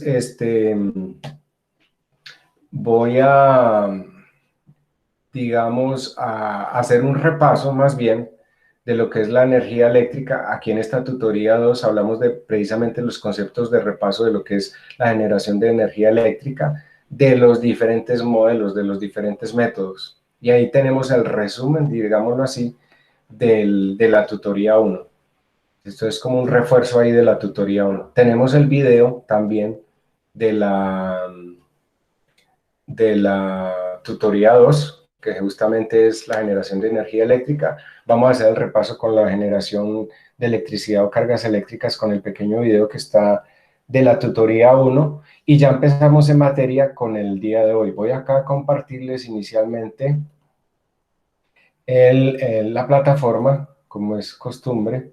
Entonces, voy a, digamos, a hacer un repaso más bien de lo que es la energía eléctrica. Aquí en esta tutoría 2 hablamos de precisamente los conceptos de repaso de lo que es la generación de energía eléctrica, de los diferentes modelos, de los diferentes métodos. Y ahí tenemos el resumen, digámoslo así, de la tutoría 1. Esto es como un refuerzo ahí de la tutoría 1. Tenemos el video también de la tutoría 2, que justamente es la generación de energía eléctrica. Vamos a hacer el repaso con la generación de electricidad o cargas eléctricas con el pequeño video que está de la tutoría 1 y ya empezamos en materia con el día de hoy. Voy acá a compartirles inicialmente la plataforma, como es costumbre,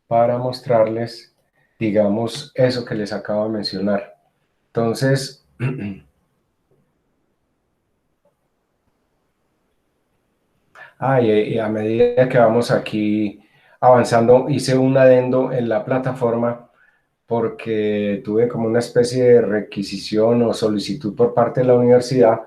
para mostrarles, digamos, eso que les acabo de mencionar. Entonces, y a medida que vamos aquí avanzando, hice un adendo en la plataforma porque tuve como una especie de requisición o solicitud por parte de la universidad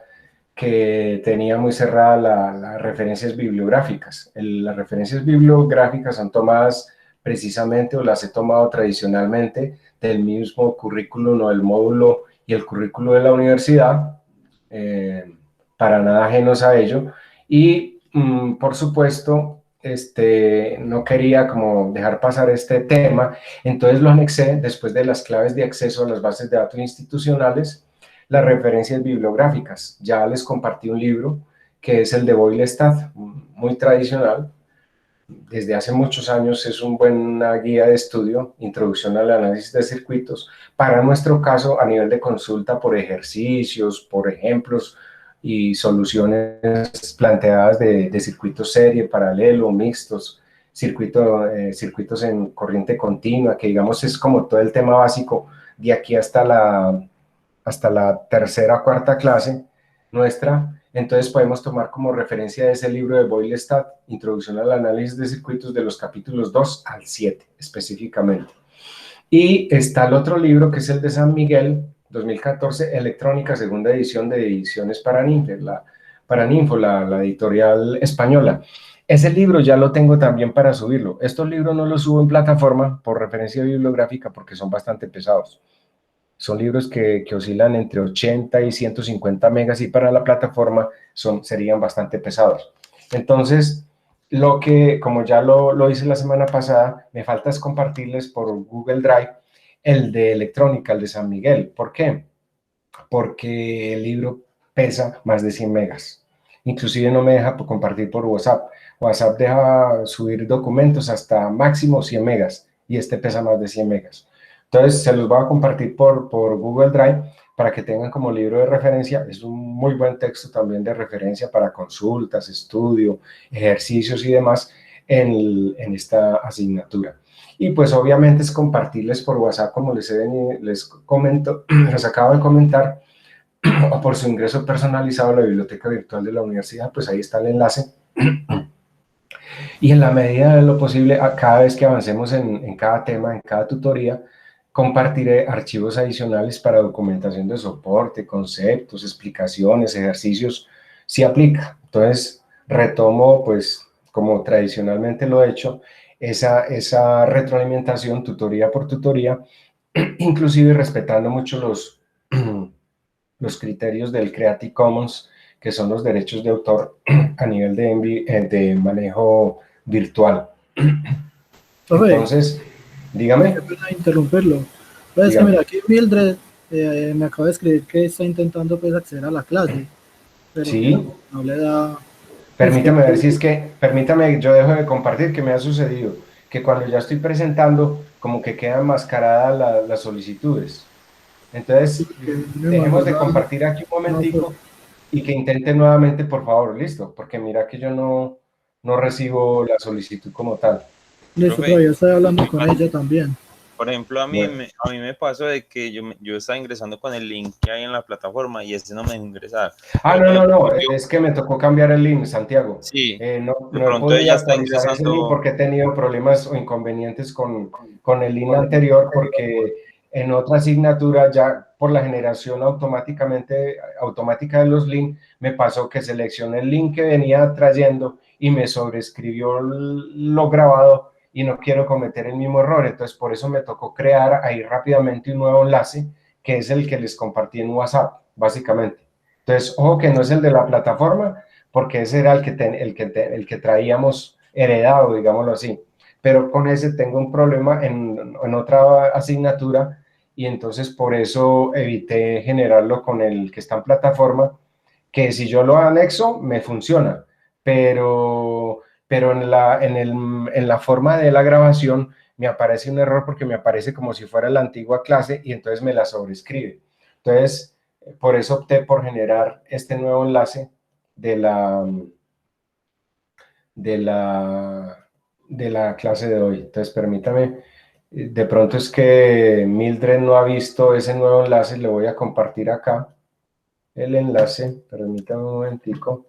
que tenía muy cerrada las referencias bibliográficas. Las referencias bibliográficas son tomadas precisamente, o las he tomado tradicionalmente, del mismo currículum o el módulo y el currículo de la universidad, para nada ajenos a ello. Y por supuesto, no quería como dejar pasar este tema, entonces lo anexé después de las claves de acceso a las bases de datos institucionales, las referencias bibliográficas. Ya les compartí un libro que es el de Boyle-Stadt, muy tradicional. Desde hace muchos años es una buena guía de estudio, introducción al análisis de circuitos, para nuestro caso a nivel de consulta por ejercicios, por ejemplos y soluciones planteadas de circuitos serie, paralelo, mixtos, circuitos en corriente continua, que digamos es como todo el tema básico de aquí hasta la tercera o cuarta clase nuestra. Entonces podemos tomar como referencia ese libro de Boyle-Stadt, Introducción al análisis de circuitos, de los capítulos 2 al 7 específicamente. Y está el otro libro que es el de San Miguel, 2014, Electrónica, segunda edición de Ediciones Paraninfo, la editorial española. Ese libro ya lo tengo también para subirlo. Estos libros no los subo en plataforma por referencia bibliográfica porque son bastante pesados. Son libros que oscilan entre 80 y 150 megas y para la plataforma serían bastante pesados. Entonces, como ya lo hice la semana pasada, me falta es compartirles por Google Drive el de electrónica, el de San Miguel. ¿Por qué? Porque el libro pesa más de 100 megas. Inclusive no me deja compartir por WhatsApp. WhatsApp deja subir documentos hasta máximo 100 megas y pesa más de 100 megas. Entonces, se los voy a compartir por Google Drive para que tengan como libro de referencia. Es un muy buen texto también de referencia para consultas, estudio, ejercicios y demás en esta asignatura. Y pues obviamente es compartirles por WhatsApp, como les comento, les acabo de comentar, o por su ingreso personalizado a la biblioteca virtual de la universidad, pues ahí está el enlace. Y en la medida de lo posible, cada vez que avancemos en cada tema, en cada tutoría, compartiré archivos adicionales para documentación de soporte, conceptos, explicaciones, ejercicios, si aplica. Entonces, retomo, pues, como tradicionalmente lo he hecho, esa retroalimentación, tutoría por tutoría, inclusive respetando mucho los criterios del Creative Commons, que son los derechos de autor a nivel de manejo virtual. Entonces, dígame. Qué pena interrumpirlo. Pues es que mira, aquí Mildred me acaba de escribir que está intentando pues acceder a la clase, pero sí. no le da... Permítame ver si es que, permítame, yo dejo de compartir, que me ha sucedido, que cuando ya estoy presentando, como que quedan enmascaradas las solicitudes. Entonces, dejemos de compartir aquí un momentico y que intente nuevamente, por favor, listo, porque mira que yo no recibo la solicitud como tal. Listo, pero yo estoy hablando con ella también. Por ejemplo, a mí me pasó de que yo estaba ingresando con el link que hay en la plataforma y no me dejó ingresar. No, es que me tocó cambiar el link, Santiago. Sí, no de he pronto podido ella está actualizar ese link ingresando. porque he tenido problemas o inconvenientes con el link anterior, porque en otra asignatura, ya por la generación automática de los links, me pasó que seleccioné el link que venía trayendo y me sobreescribió lo grabado y no quiero cometer el mismo error. Entonces, por eso me tocó crear ahí rápidamente un nuevo enlace, que es el que les compartí en WhatsApp, básicamente. Entonces, ojo que no es el de la plataforma, porque ese era el que traíamos heredado, digámoslo así. Pero con ese tengo un problema en otra asignatura y entonces por eso evité generarlo con el que está en plataforma, que si yo lo anexo me funciona, pero en la forma de la grabación me aparece un error porque me aparece como si fuera la antigua clase y entonces me la sobrescribe. Entonces, por eso opté por generar este nuevo enlace de la, de la, de la clase de hoy. Entonces, permítame, de pronto es que Mildred no ha visto ese nuevo enlace, le voy a compartir acá el enlace, permítame un momentico.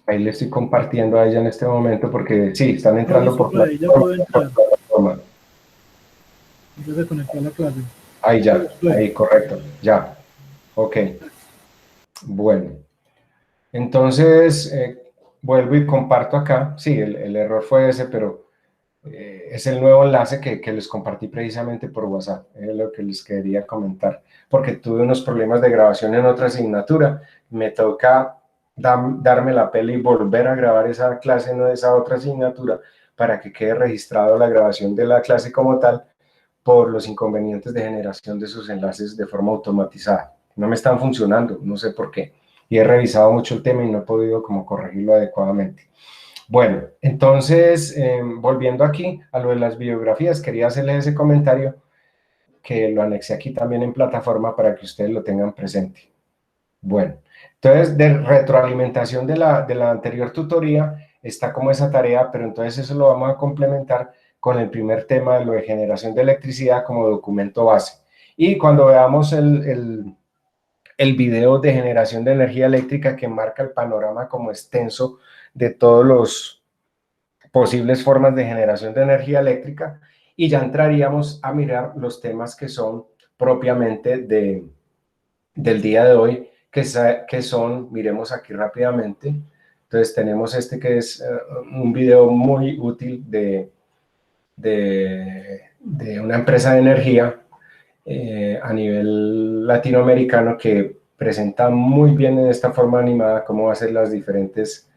Ahí le estoy compartiendo a ella en este momento porque sí, están entrando por ya puedo entrar. plataforma. Ya se conectó a la clase. Ahí ya, ahí correcto, ya. Ok. Bueno, entonces vuelvo y comparto acá. Sí, el error fue ese, pero es el nuevo enlace que les compartí precisamente por WhatsApp. Es lo que les quería comentar, porque tuve unos problemas de grabación en otra asignatura. Me toca darme la pela y volver a grabar esa clase, no esa otra asignatura, para que quede registrado la grabación de la clase como tal, por los inconvenientes de generación de sus enlaces de forma automatizada. No me están funcionando, no sé por qué. Y he revisado mucho el tema y no he podido como corregirlo adecuadamente. Bueno, entonces, volviendo aquí a lo de las biografías, quería hacerles ese comentario que lo anexé aquí también en plataforma para que ustedes lo tengan presente. Bueno, entonces de retroalimentación de la anterior tutoría está como esa tarea, pero entonces eso lo vamos a complementar con el primer tema de lo de generación de electricidad como documento base. Y cuando veamos el video de generación de energía eléctrica que marca el panorama como extenso de todos los posibles formas de generación de energía eléctrica, y ya entraríamos a mirar los temas que son propiamente del día de hoy, que son, miremos aquí rápidamente. Entonces tenemos este que es un video muy útil de una empresa de energía a nivel latinoamericano que presenta muy bien en esta forma animada cómo hacer las diferentes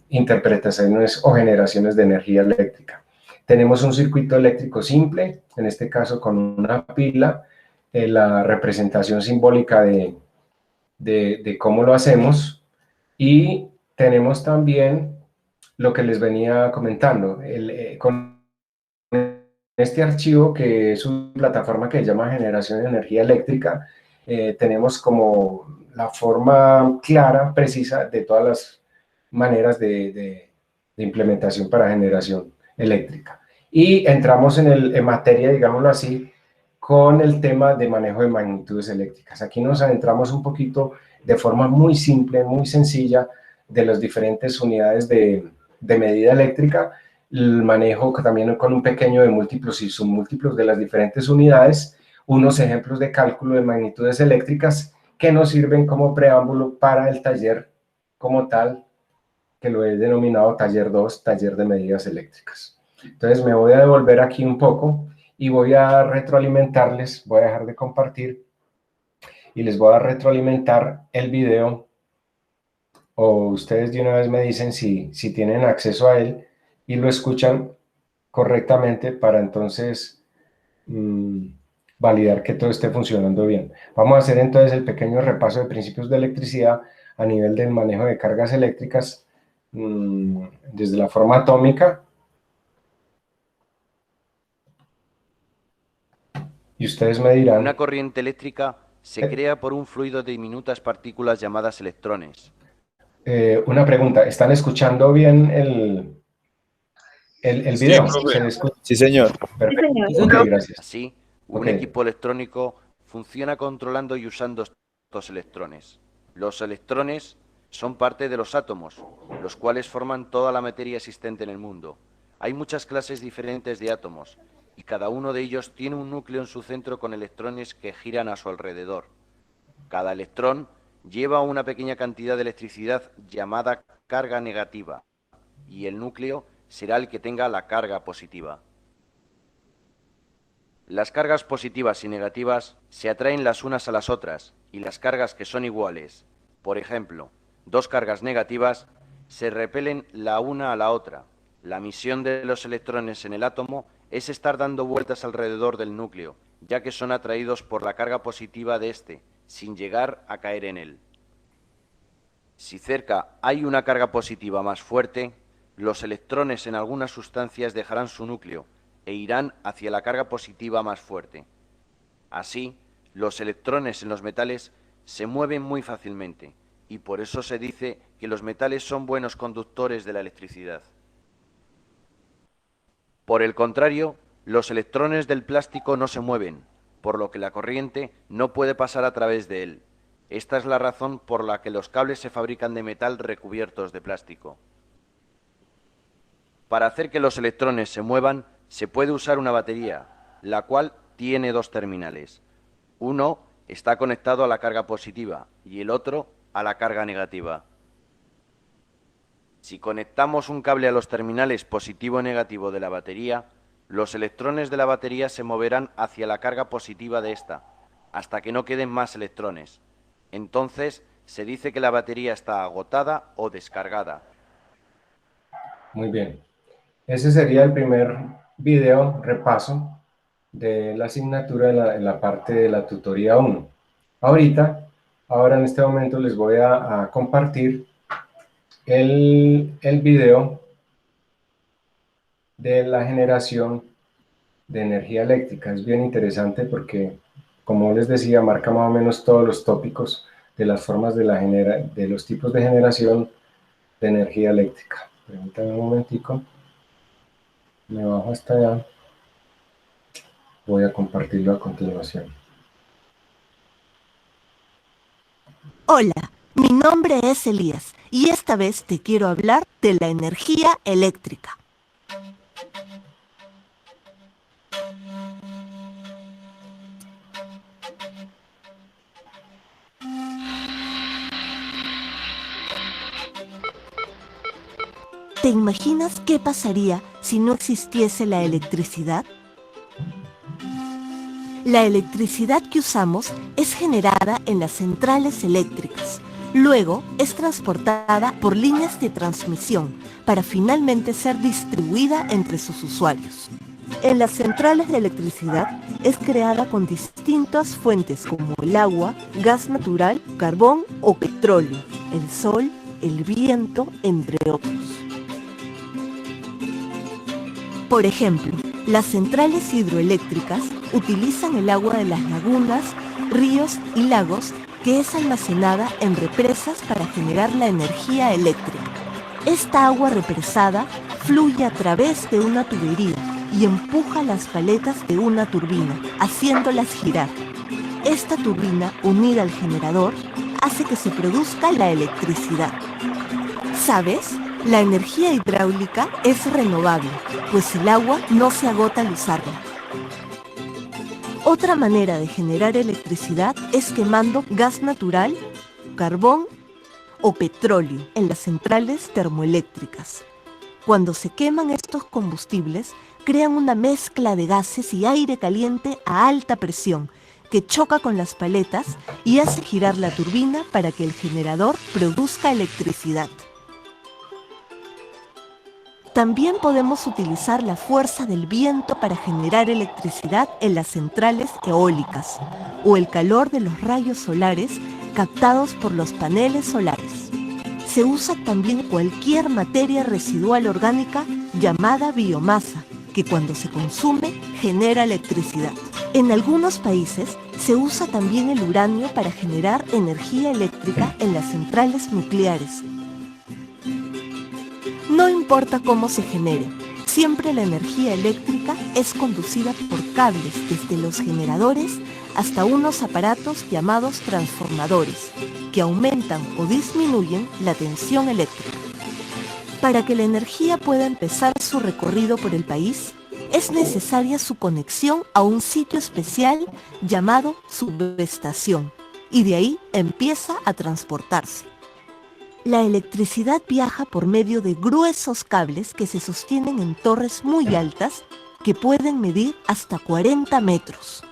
interpretaciones o generaciones de energía eléctrica. Tenemos un circuito eléctrico simple, en este caso con una pila, la representación simbólica de cómo lo hacemos, y tenemos también lo que les venía comentando, con este archivo que es una plataforma que se llama Generación de Energía Eléctrica, tenemos como la forma clara, precisa de todas las maneras de implementación para generación eléctrica. Y entramos en materia, digámoslo así, con el tema de manejo de magnitudes eléctricas. Aquí nos adentramos un poquito de forma muy simple, muy sencilla, de las diferentes unidades de medida eléctrica, el manejo también con un pequeño de múltiplos y submúltiplos de las diferentes unidades, unos ejemplos de cálculo de magnitudes eléctricas que nos sirven como preámbulo para el taller como tal, que lo he denominado taller 2, taller de medidas eléctricas. Entonces me voy a devolver aquí un poco y voy a retroalimentarles, voy a dejar de compartir y les voy a retroalimentar el video, o ustedes de una vez me dicen si tienen acceso a él y lo escuchan correctamente para entonces validar que todo esté funcionando bien. Vamos a hacer entonces el pequeño repaso de principios de electricidad a nivel del manejo de cargas eléctricas desde la forma atómica. Y ustedes me dirán... Una corriente eléctrica se crea por un fluido de diminutas partículas llamadas electrones. Una pregunta, ¿están escuchando bien el Sí, video? profe. Sí, señor. Perfecto. Sí, señor. Ok, gracias. Así, Ok. un equipo electrónico funciona controlando y usando estos electrones. Los electrones son parte de los átomos, los cuales forman toda la materia existente en el mundo. Hay muchas clases diferentes de átomos, y cada uno de ellos tiene un núcleo en su centro con electrones que giran a su alrededor. Cada electrón lleva una pequeña cantidad de electricidad llamada carga negativa, y el núcleo será el que tenga la carga positiva. Las cargas positivas y negativas se atraen las unas a las otras, y las cargas que son iguales, por ejemplo, dos cargas negativas, se repelen la una a la otra. La misión de los electrones en el átomo es estar dando vueltas alrededor del núcleo, ya que son atraídos por la carga positiva de éste, sin llegar a caer en él. Si cerca hay una carga positiva más fuerte, los electrones en algunas sustancias dejarán su núcleo e irán hacia la carga positiva más fuerte. Así, los electrones en los metales se mueven muy fácilmente, y por eso se dice que los metales son buenos conductores de la electricidad. Por el contrario, los electrones del plástico no se mueven, por lo que la corriente no puede pasar a través de él. Esta es la razón por la que los cables se fabrican de metal recubiertos de plástico. Para hacer que los electrones se muevan, se puede usar una batería, la cual tiene dos terminales. Uno está conectado a la carga positiva y el otro a la carga negativa. Si conectamos un cable a los terminales positivo y negativo de la batería, los electrones de la batería se moverán hacia la carga positiva de esta, hasta que no queden más electrones. Entonces, se dice que la batería está agotada o descargada. Muy bien. Ese sería el primer video repaso de la asignatura en la parte de la tutoría 1. Ahora en este momento les voy a compartir el video de la generación de energía eléctrica. Es bien interesante porque, como les decía, marca más o menos todos los tópicos de las formas de los tipos de generación de energía eléctrica. Permítanme un momentico. Me bajo hasta allá. Voy a compartirlo a continuación. Hola, mi nombre es Elías y esta vez te quiero hablar de la energía eléctrica. ¿Te imaginas qué pasaría si no existiese la electricidad? La electricidad que usamos es generada en las centrales eléctricas. Luego es transportada por líneas de transmisión para finalmente ser distribuida entre sus usuarios. En las centrales de electricidad es creada con distintas fuentes como el agua, gas natural, carbón o petróleo, el sol, el viento, entre otros. Por ejemplo, las centrales hidroeléctricas utilizan el agua de las lagunas, ríos y lagos que es almacenada en represas para generar la energía eléctrica. Esta agua represada fluye a través de una tubería y empuja las paletas de una turbina, haciéndolas girar. Esta turbina, unida al generador, hace que se produzca la electricidad. ¿Sabes? La energía hidráulica es renovable, pues el agua no se agota al usarla. Otra manera de generar electricidad es quemando gas natural, carbón o petróleo en las centrales termoeléctricas. Cuando se queman estos combustibles, crean una mezcla de gases y aire caliente a alta presión que choca con las paletas y hace girar la turbina para que el generador produzca electricidad. También podemos utilizar la fuerza del viento para generar electricidad en las centrales eólicas o el calor de los rayos solares captados por los paneles solares. Se usa también cualquier materia residual orgánica llamada biomasa, que cuando se consume genera electricidad. En algunos países se usa también el uranio para generar energía eléctrica en las centrales nucleares. No importa cómo se genere, siempre la energía eléctrica es conducida por cables desde los generadores hasta unos aparatos llamados transformadores, que aumentan o disminuyen la tensión eléctrica. Para que la energía pueda empezar su recorrido por el país, es necesaria su conexión a un sitio especial llamado subestación, y de ahí empieza a transportarse. La electricidad viaja por medio de gruesos cables que se sostienen en torres muy altas que pueden medir hasta 40 metros.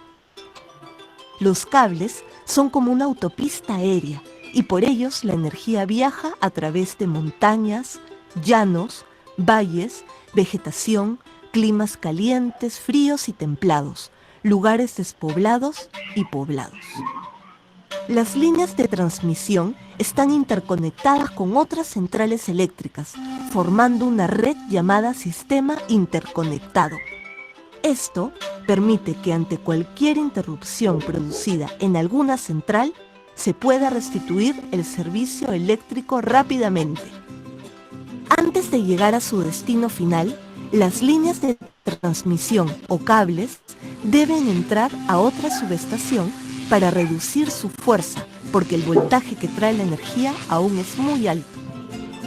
Los cables son como una autopista aérea y por ellos la energía viaja a través de montañas, llanos, valles, vegetación, climas calientes, fríos y templados, lugares despoblados y poblados. Las líneas de transmisión están interconectadas con otras centrales eléctricas, formando una red llamada sistema interconectado. Esto permite que ante cualquier interrupción producida en alguna central, se pueda restituir el servicio eléctrico rápidamente. Antes de llegar a su destino final, las líneas de transmisión o cables deben entrar a otra subestación para reducir su fuerza, porque el voltaje que trae la energía aún es muy alto.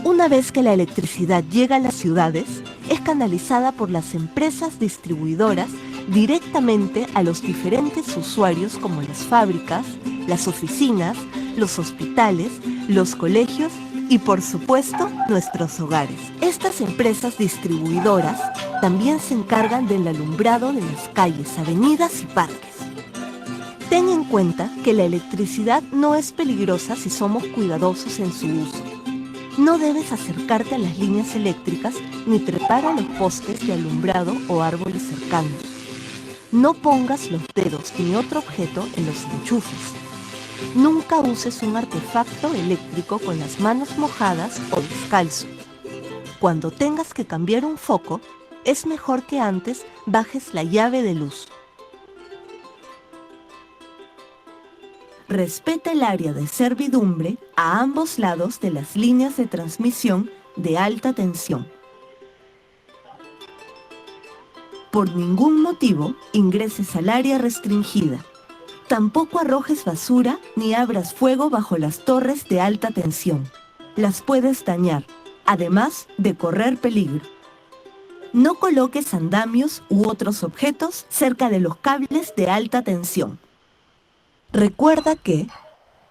Una vez que la electricidad llega a las ciudades, es canalizada por las empresas distribuidoras directamente a los diferentes usuarios como las fábricas, las oficinas, los hospitales, los colegios y por supuesto nuestros hogares. Estas empresas distribuidoras también se encargan del alumbrado de las calles, avenidas y parques. Ten en cuenta que la electricidad no es peligrosa si somos cuidadosos en su uso. No debes acercarte a las líneas eléctricas ni trepar a los postes de alumbrado o árboles cercanos. No pongas los dedos ni otro objeto en los enchufes. Nunca uses un artefacto eléctrico con las manos mojadas o descalzo. Cuando tengas que cambiar un foco, es mejor que antes bajes la llave de luz. Respeta el área de servidumbre a ambos lados de las líneas de transmisión de alta tensión. Por ningún motivo ingreses al área restringida. Tampoco arrojes basura ni abras fuego bajo las torres de alta tensión. Las puedes dañar, además de correr peligro. No coloques andamios u otros objetos cerca de los cables de alta tensión. Recuerda que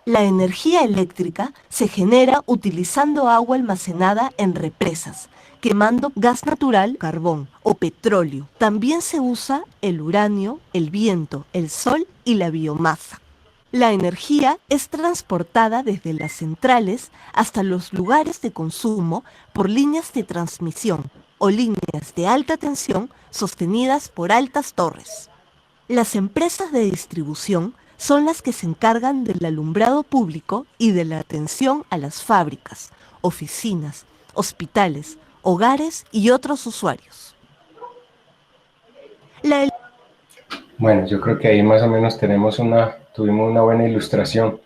la energía eléctrica se genera utilizando agua almacenada en represas, quemando gas natural, carbón o petróleo. También se usa el uranio, el viento, el sol y la biomasa. La energía es transportada desde las centrales hasta los lugares de consumo por líneas de transmisión o líneas de alta tensión sostenidas por altas torres. Las empresas de distribución son las que se encargan del alumbrado público y de la atención a las fábricas, oficinas, hospitales, hogares y otros usuarios. Bueno, yo creo que ahí más o menos tuvimos una buena ilustración,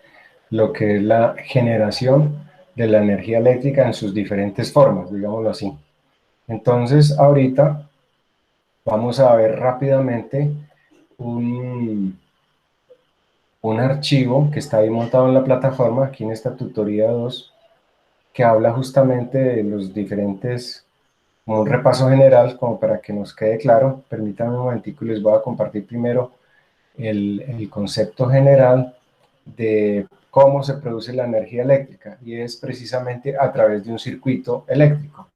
lo que es la generación de la energía eléctrica en sus diferentes formas, digámoslo así. Entonces, ahorita vamos a ver rápidamente un archivo que está ahí montado en la plataforma, aquí en esta tutoría 2, que habla justamente de los diferentes, como un repaso general, como para que nos quede claro. Permítanme un momentico y les voy a compartir primero el concepto general de cómo se produce la energía eléctrica, y es precisamente a través de un circuito eléctrico.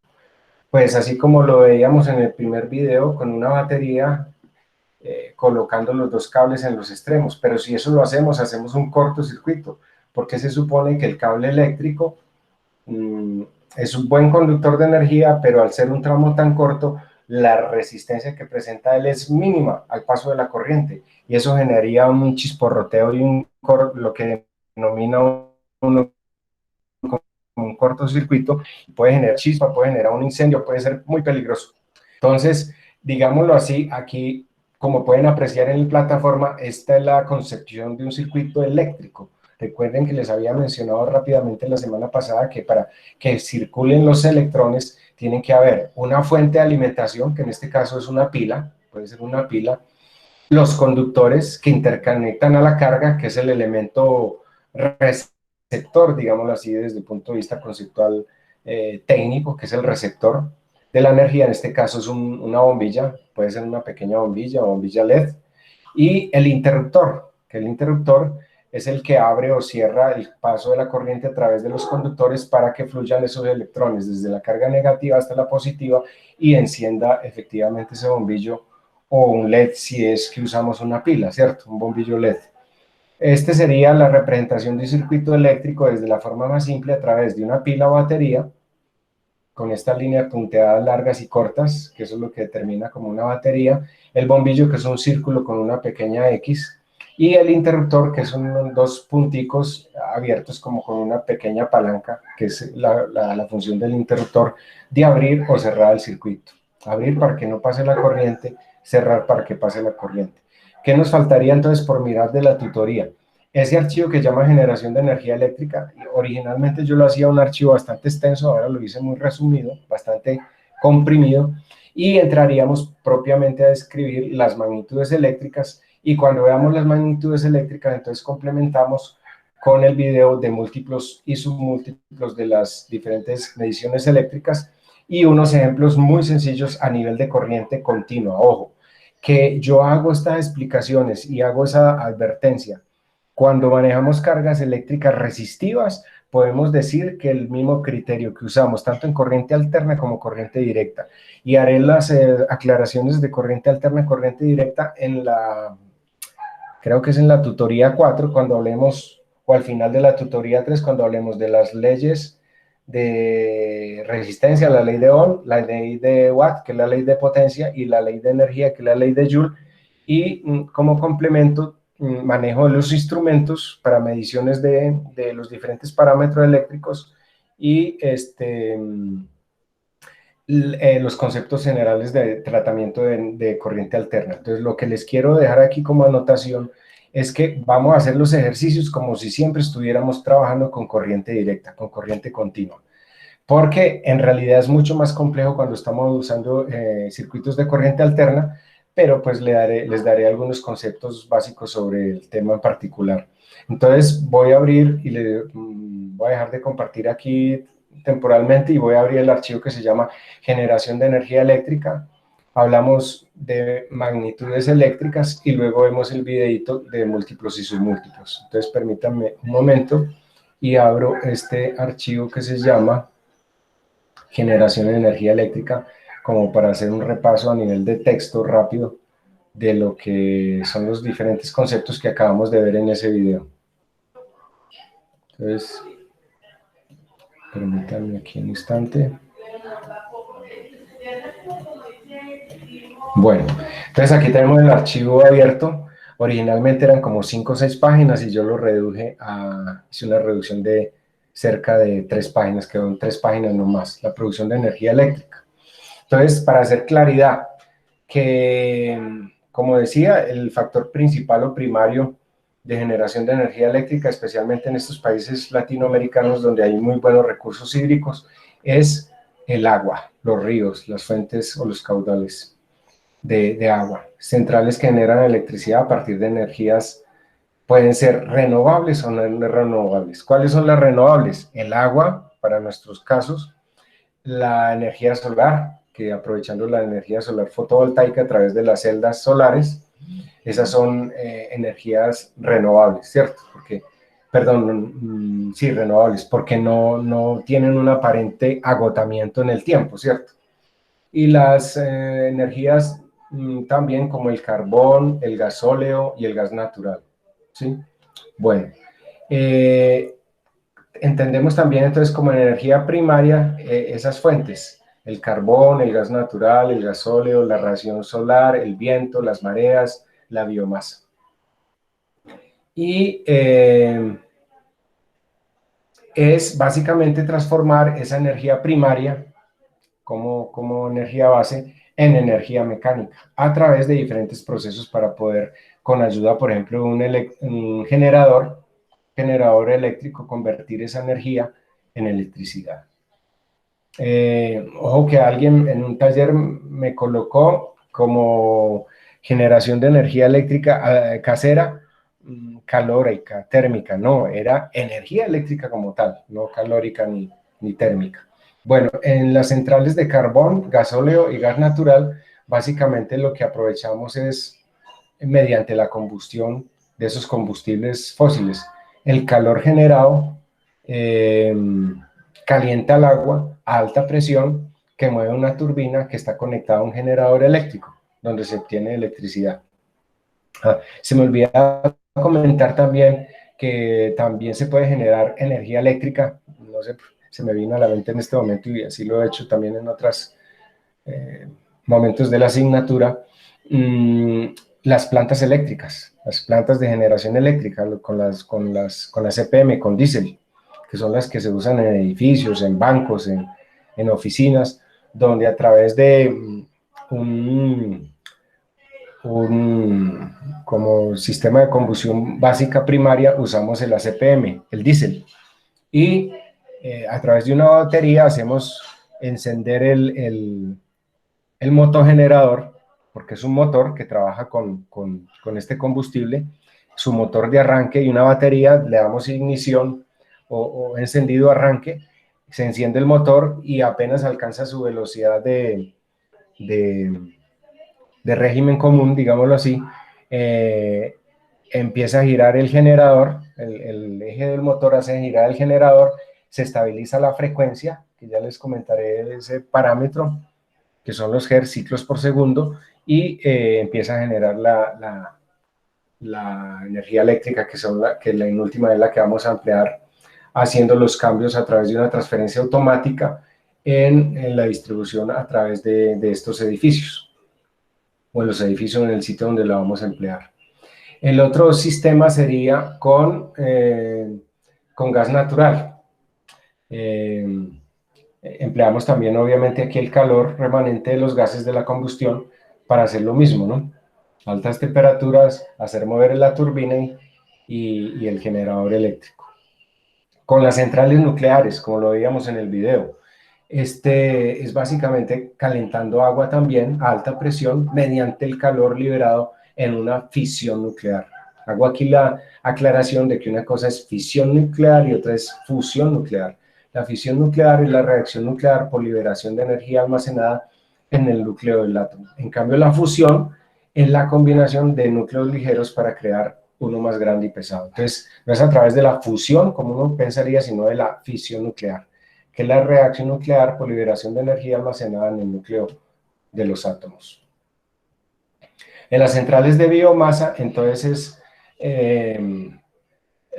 Pues así como lo veíamos en el primer video, con una batería, colocando los dos cables en los extremos, pero si eso lo hacemos un cortocircuito, porque se supone que el cable eléctrico es un buen conductor de energía, pero al ser un tramo tan corto, la resistencia que presenta él es mínima al paso de la corriente, y eso generaría un chisporroteo y lo que denomina uno como un cortocircuito, puede generar chispa, puede generar un incendio, puede ser muy peligroso. Entonces, digámoslo así, aquí, como pueden apreciar en la plataforma, esta es la concepción de un circuito eléctrico. Recuerden que les había mencionado rápidamente la semana pasada que para que circulen los electrones tiene que haber una fuente de alimentación, que en este caso es una pila, puede ser una pila, los conductores que interconectan a la carga, que es el elemento receptor, digámoslo así, desde el punto de vista conceptual técnico, que es el receptor de la energía. En este caso es una bombilla, puede ser una pequeña bombilla o bombilla LED, y el interruptor, que el interruptor es el que abre o cierra el paso de la corriente a través de los conductores para que fluyan esos electrones desde la carga negativa hasta la positiva y encienda efectivamente ese bombillo, o un LED si es que usamos una pila, ¿cierto? Un bombillo LED. Este sería la representación de un circuito eléctrico desde la forma más simple a través de una pila o batería, con estas líneas punteadas largas y cortas, que eso es lo que determina como una batería, el bombillo, que es un círculo con una pequeña X, y el interruptor, que son dos punticos abiertos como con una pequeña palanca, que es la función del interruptor de abrir o cerrar el circuito. Abrir para que no pase la corriente, cerrar para que pase la corriente. ¿Qué nos faltaría entonces por mirar de la tutoría? Ese archivo que llama generación de energía eléctrica, originalmente yo lo hacía un archivo bastante extenso, ahora lo hice muy resumido, bastante comprimido, y entraríamos propiamente a describir las magnitudes eléctricas, y cuando veamos las magnitudes eléctricas, entonces complementamos con el video de múltiplos y submúltiplos de las diferentes mediciones eléctricas, y unos ejemplos muy sencillos a nivel de corriente continua. Ojo, que yo hago estas explicaciones y hago esa advertencia. Cuando manejamos cargas eléctricas resistivas, podemos decir que el mismo criterio que usamos tanto en corriente alterna como corriente directa. Y haré las aclaraciones de corriente alterna y corriente directa creo que es en la tutoría 4, cuando hablemos, o al final de la tutoría 3, cuando hablemos de las leyes de resistencia, la ley de Ohm, la ley de Watt, que es la ley de potencia, y la ley de energía, que es la ley de Joule, y como complemento manejo de los instrumentos para mediciones de los diferentes parámetros eléctricos y los conceptos generales de tratamiento de corriente alterna. Entonces, lo que les quiero dejar aquí como anotación es que vamos a hacer los ejercicios como si siempre estuviéramos trabajando con corriente directa, con corriente continua, porque en realidad es mucho más complejo cuando estamos usando circuitos de corriente alterna, pero pues les daré algunos conceptos básicos sobre el tema en particular. Entonces voy a abrir y voy a dejar de compartir aquí temporalmente y voy a abrir el archivo que se llama generación de energía eléctrica. Hablamos de magnitudes eléctricas y luego vemos el videito de múltiplos y submúltiplos. Entonces permítanme un momento y abro este archivo que se llama generación de energía eléctrica, como para hacer un repaso a nivel de texto rápido de lo que son los diferentes conceptos que acabamos de ver en ese video. Entonces, permítanme aquí un instante. Bueno, entonces aquí tenemos el archivo abierto. Originalmente eran como 5 o 6 páginas y yo lo reduje hice una reducción de cerca de 3 páginas, quedó en 3 páginas nomás, la producción de energía eléctrica. Entonces, para hacer claridad, que, como decía, el factor principal o primario de generación de energía eléctrica, especialmente en estos países latinoamericanos donde hay muy buenos recursos hídricos, es el agua, los ríos, las fuentes o los caudales de agua. Centrales que generan electricidad a partir de energías pueden ser renovables o no renovables. ¿Cuáles son las renovables? El agua, para nuestros casos, la energía solar, que aprovechando la energía solar fotovoltaica a través de las celdas solares, esas son energías renovables, ¿cierto? Sí, renovables, porque no tienen un aparente agotamiento en el tiempo, ¿cierto? Y las energías también como el carbón, el gasóleo y el gas natural, ¿sí? Bueno, entendemos también entonces como energía primaria esas fuentes, el carbón, el gas natural, el gasóleo, la radiación solar, el viento, las mareas, la biomasa. Y es básicamente transformar esa energía primaria como energía base en energía mecánica a través de diferentes procesos para poder, con ayuda, por ejemplo, de un generador eléctrico, convertir esa energía en electricidad. Ojo que alguien en un taller me colocó como generación de energía eléctrica casera, calórica, térmica. No, era energía eléctrica como tal, no calórica ni térmica. Bueno, en las centrales de carbón, gasóleo y gas natural, básicamente lo que aprovechamos es mediante la combustión de esos combustibles fósiles. El calor generado eh, calienta el agua a alta presión que mueve una turbina que está conectada a un generador eléctrico, donde se obtiene electricidad. Se me olvidaba comentar también que también se puede generar energía eléctrica, no sé, se me vino a la mente en este momento y así lo he hecho también en otros momentos de la asignatura, las plantas eléctricas, las plantas de generación eléctrica con las EPM, con diésel, que son las que se usan en edificios, en bancos, en oficinas, donde a través de un como sistema de combustión básica primaria usamos el ACPM, el diésel, y a través de una batería hacemos encender el motogenerador, porque es un motor que trabaja con este combustible, su motor de arranque y una batería, le damos ignición o encendido arranque, se enciende el motor y apenas alcanza su velocidad de régimen común, digámoslo así, empieza a girar el generador, el eje del motor hace girar el generador, se estabiliza la frecuencia, que ya les comentaré ese parámetro, que son los Hz, ciclos por segundo, y empieza a generar la energía eléctrica, que en última es la que vamos a emplear haciendo los cambios a través de una transferencia automática en la distribución a través de estos edificios, o en los edificios en el sitio donde la vamos a emplear. El otro sistema sería con gas natural. Empleamos también obviamente aquí el calor remanente de los gases de la combustión para hacer lo mismo, ¿no? Altas temperaturas, hacer mover la turbina y el generador eléctrico. Con las centrales nucleares, como lo veíamos en el video, es básicamente calentando agua también a alta presión mediante el calor liberado en una fisión nuclear. Hago aquí la aclaración de que una cosa es fisión nuclear y otra es fusión nuclear. La fisión nuclear es la reacción nuclear por liberación de energía almacenada en el núcleo del átomo. En cambio, la fusión es la combinación de núcleos ligeros para crear uno más grande y pesado. Entonces, no es a través de la fusión, como uno pensaría, sino de la fisión nuclear, que es la reacción nuclear por liberación de energía almacenada en el núcleo de los átomos. En las centrales de biomasa, entonces, es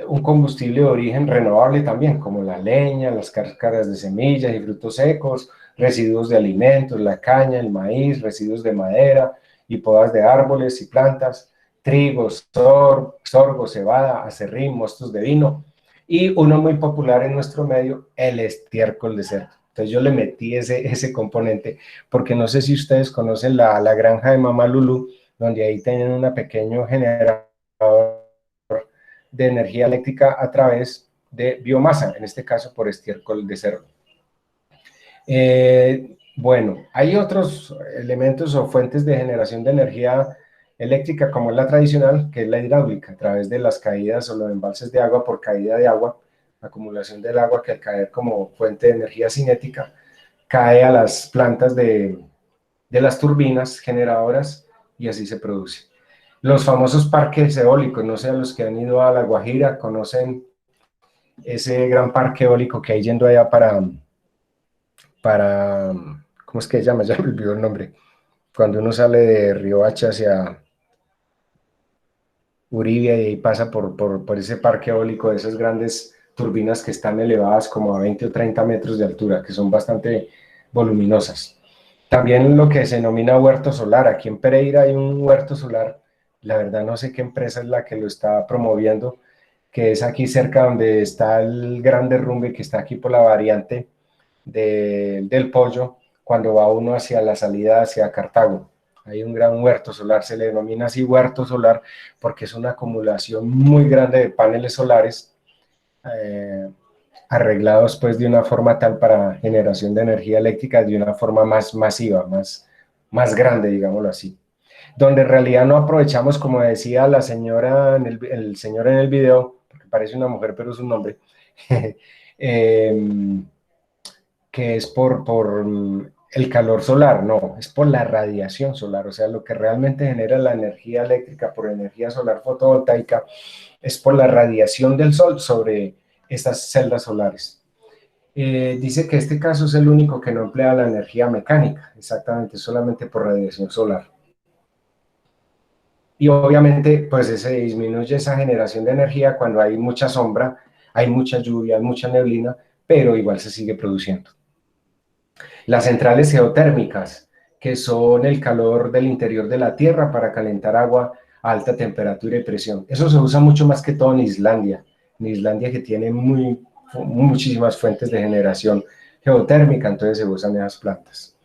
un combustible de origen renovable también, como la leña, las cáscaras de semillas y frutos secos, residuos de alimentos, la caña, el maíz, residuos de madera y podas de árboles y plantas, trigo, sorgo, cebada, acerrín, mostos de vino, y uno muy popular en nuestro medio, el estiércol de cerdo. Entonces yo le metí ese componente, porque no sé si ustedes conocen la granja de Mamá Lulú, donde ahí tienen un pequeño generador de energía eléctrica a través de biomasa, en este caso por estiércol de cerdo. Bueno, hay otros elementos o fuentes de generación de energía eléctrica, como es la tradicional, que es la hidráulica, a través de las caídas o los embalses de agua por caída de agua, acumulación del agua que al caer como fuente de energía cinética, cae a las plantas de las turbinas generadoras y así se produce. Los famosos parques eólicos, no sé, a los que han ido a La Guajira, conocen ese gran parque eólico que hay yendo allá para ¿cómo es que se llama? Ya me olvidó el nombre. Cuando uno sale de Riohacha hacia Uribia y ahí pasa por ese parque eólico de esas grandes turbinas que están elevadas como a 20 o 30 metros de altura, que son bastante voluminosas. También lo que se denomina huerto solar. Aquí en Pereira hay un huerto solar, la verdad no sé qué empresa es la que lo está promoviendo, que es aquí cerca donde está el gran derrumbe, que está aquí por la variante del Pollo, cuando va uno hacia la salida hacia Cartago. Hay un gran huerto solar, se le denomina así huerto solar, porque es una acumulación muy grande de paneles solares arreglados pues de una forma tal para generación de energía eléctrica de una forma más masiva, más grande, digámoslo así. Donde en realidad no aprovechamos, como decía la señora, el señor en el video, porque parece una mujer pero es un hombre, que es por el calor solar, no, es por la radiación solar, o sea, lo que realmente genera la energía eléctrica por energía solar fotovoltaica es por la radiación del sol sobre estas celdas solares. Dice que este caso es el único que no emplea la energía mecánica, exactamente, solamente por radiación solar. Y obviamente, pues se disminuye esa generación de energía cuando hay mucha sombra, hay mucha lluvia, hay mucha neblina, pero igual se sigue produciendo. Las centrales geotérmicas, que son el calor del interior de la Tierra para calentar agua a alta temperatura y presión. Eso se usa mucho más que todo en Islandia que tiene muchísimas fuentes de generación geotérmica, entonces se usan esas plantas.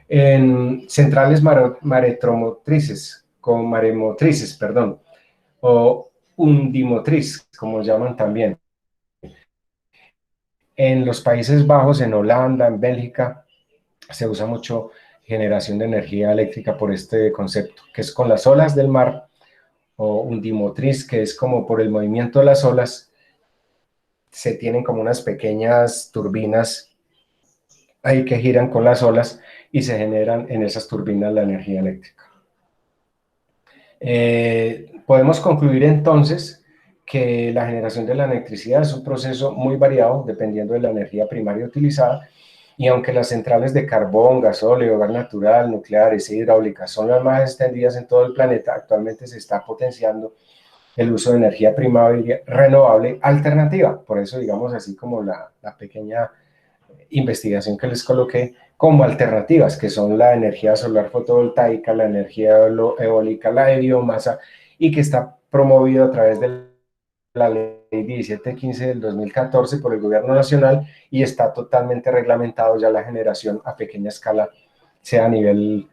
En centrales maremotrices, perdón, o undimotriz, como llaman también. En los Países Bajos, en Holanda, en Bélgica, se usa mucho generación de energía eléctrica por este concepto, que es con las olas del mar, o undimotriz, que es como por el movimiento de las olas, se tienen como unas pequeñas turbinas ahí que giran con las olas y se generan en esas turbinas la energía eléctrica. Podemos concluir entonces que la generación de la electricidad es un proceso muy variado dependiendo de la energía primaria utilizada, y aunque las centrales de carbón, gasóleo, gas natural, nucleares e hidráulicas son las más extendidas en todo el planeta, actualmente se está potenciando el uso de energía primaria renovable alternativa. Por eso, digamos así como la pequeña investigación que les coloqué como alternativas, que son la energía solar fotovoltaica, la energía eólica, la de biomasa, y que está promovido a través de la ley 1715 del 2014 por el gobierno nacional, y está totalmente reglamentado ya la generación a pequeña escala, sea a nivel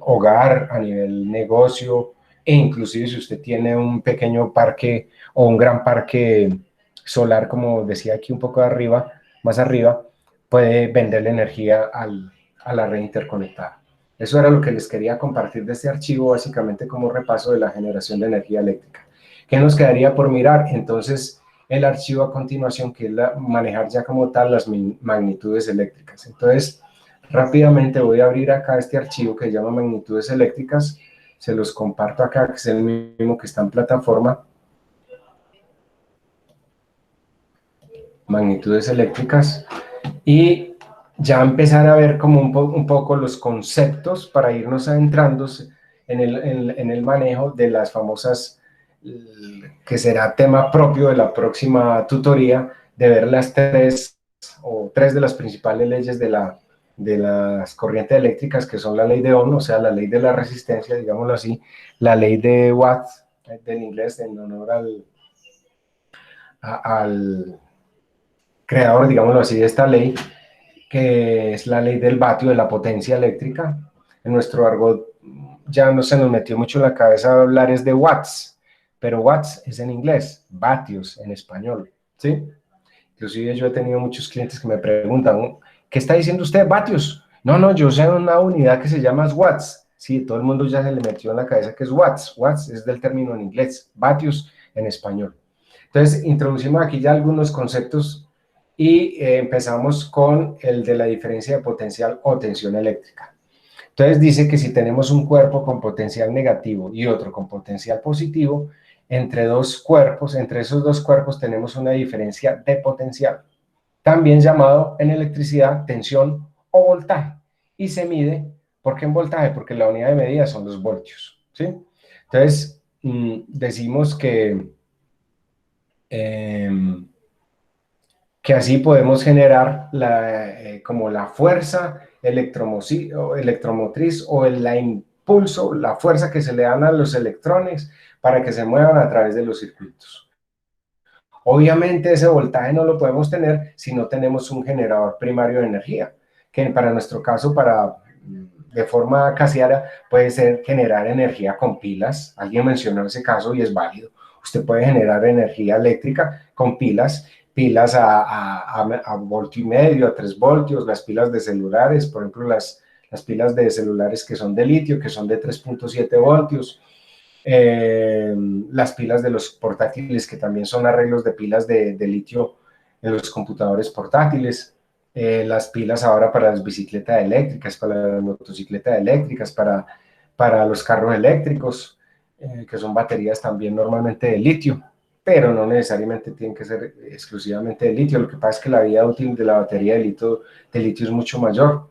hogar, a nivel negocio, e inclusive si usted tiene un pequeño parque o un gran parque solar, como decía aquí un poco arriba, más arriba, puede venderle energía a la red interconectada. Eso era lo que les quería compartir de este archivo, básicamente como repaso de la generación de energía eléctrica. ¿Qué nos quedaría por mirar? Entonces, el archivo a continuación, que es manejar ya como tal las magnitudes eléctricas. Entonces, rápidamente voy a abrir acá este archivo que se llama magnitudes eléctricas. Se los comparto acá, que es el mismo que está en plataforma. Magnitudes eléctricas. Y ya empezar a ver como un poco los conceptos para irnos adentrando en el manejo de las famosas, que será tema propio de la próxima tutoría, de ver las tres de las principales leyes de las corrientes eléctricas, que son la ley de Ohm, o sea, la ley de la resistencia, digámoslo así, la ley de Watt, del inglés, en honor al creador, digámoslo así, de esta ley, que es la ley del vatio, de la potencia eléctrica. En nuestro argot ya no se nos metió mucho en la cabeza hablar es de watts, pero watts es en inglés, vatios en español, ¿sí? Inclusive yo he tenido muchos clientes que me preguntan, ¿qué está diciendo usted, vatios? No, yo sé una unidad que se llama watts. Sí, todo el mundo ya se le metió en la cabeza que es watts. Watts es del término en inglés, vatios en español. Entonces, introducimos aquí ya algunos conceptos y empezamos con el de la diferencia de potencial o tensión eléctrica. Entonces dice que si tenemos un cuerpo con potencial negativo y otro con potencial positivo, entre esos dos cuerpos tenemos una diferencia de potencial, también llamado en electricidad tensión o voltaje, y se mide, ¿por qué en voltaje? Porque la unidad de medida son los voltios, ¿sí? Entonces, decimos que así podemos generar como la fuerza electromotriz o el impulso, la fuerza que se le dan a los electrones para que se muevan a través de los circuitos. Obviamente ese voltaje no lo podemos tener si no tenemos un generador primario de energía, que para nuestro caso, de forma casera, puede ser generar energía con pilas. Alguien mencionó ese caso y es válido. Usted puede generar energía eléctrica con pilas a voltio y medio, a 3 voltios, las pilas de celulares, por ejemplo, las pilas de celulares que son de litio, que son de 3.7 voltios, las pilas de los portátiles, que también son arreglos de pilas de litio en los computadores portátiles. las pilas ahora para las bicicletas eléctricas, para las motocicletas eléctricas, para los carros eléctricos, que son baterías también normalmente de litio, pero no necesariamente tienen que ser exclusivamente de litio. Lo que pasa es que la vida útil de la batería de litio es mucho mayor.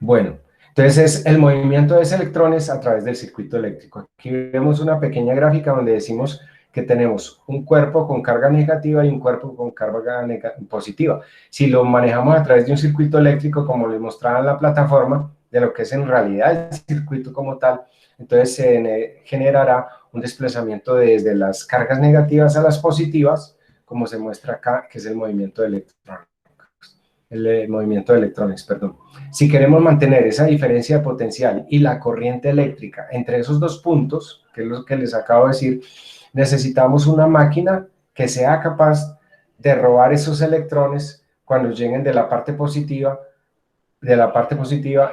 Bueno, entonces es el movimiento de esos electrones a través del circuito eléctrico. Aquí vemos una pequeña gráfica donde decimos que tenemos un cuerpo con carga negativa y un cuerpo con carga positiva. Si lo manejamos a través de un circuito eléctrico, como les mostraba en la plataforma, de lo que es en realidad el circuito como tal, entonces se generará un desplazamiento desde las cargas negativas a las positivas, como se muestra acá, que es el movimiento de electrones. El movimiento de electrones, perdón. Si queremos mantener esa diferencia de potencial y la corriente eléctrica entre esos dos puntos, que es lo que les acabo de decir, necesitamos una máquina que sea capaz de robar esos electrones cuando lleguen de la parte positiva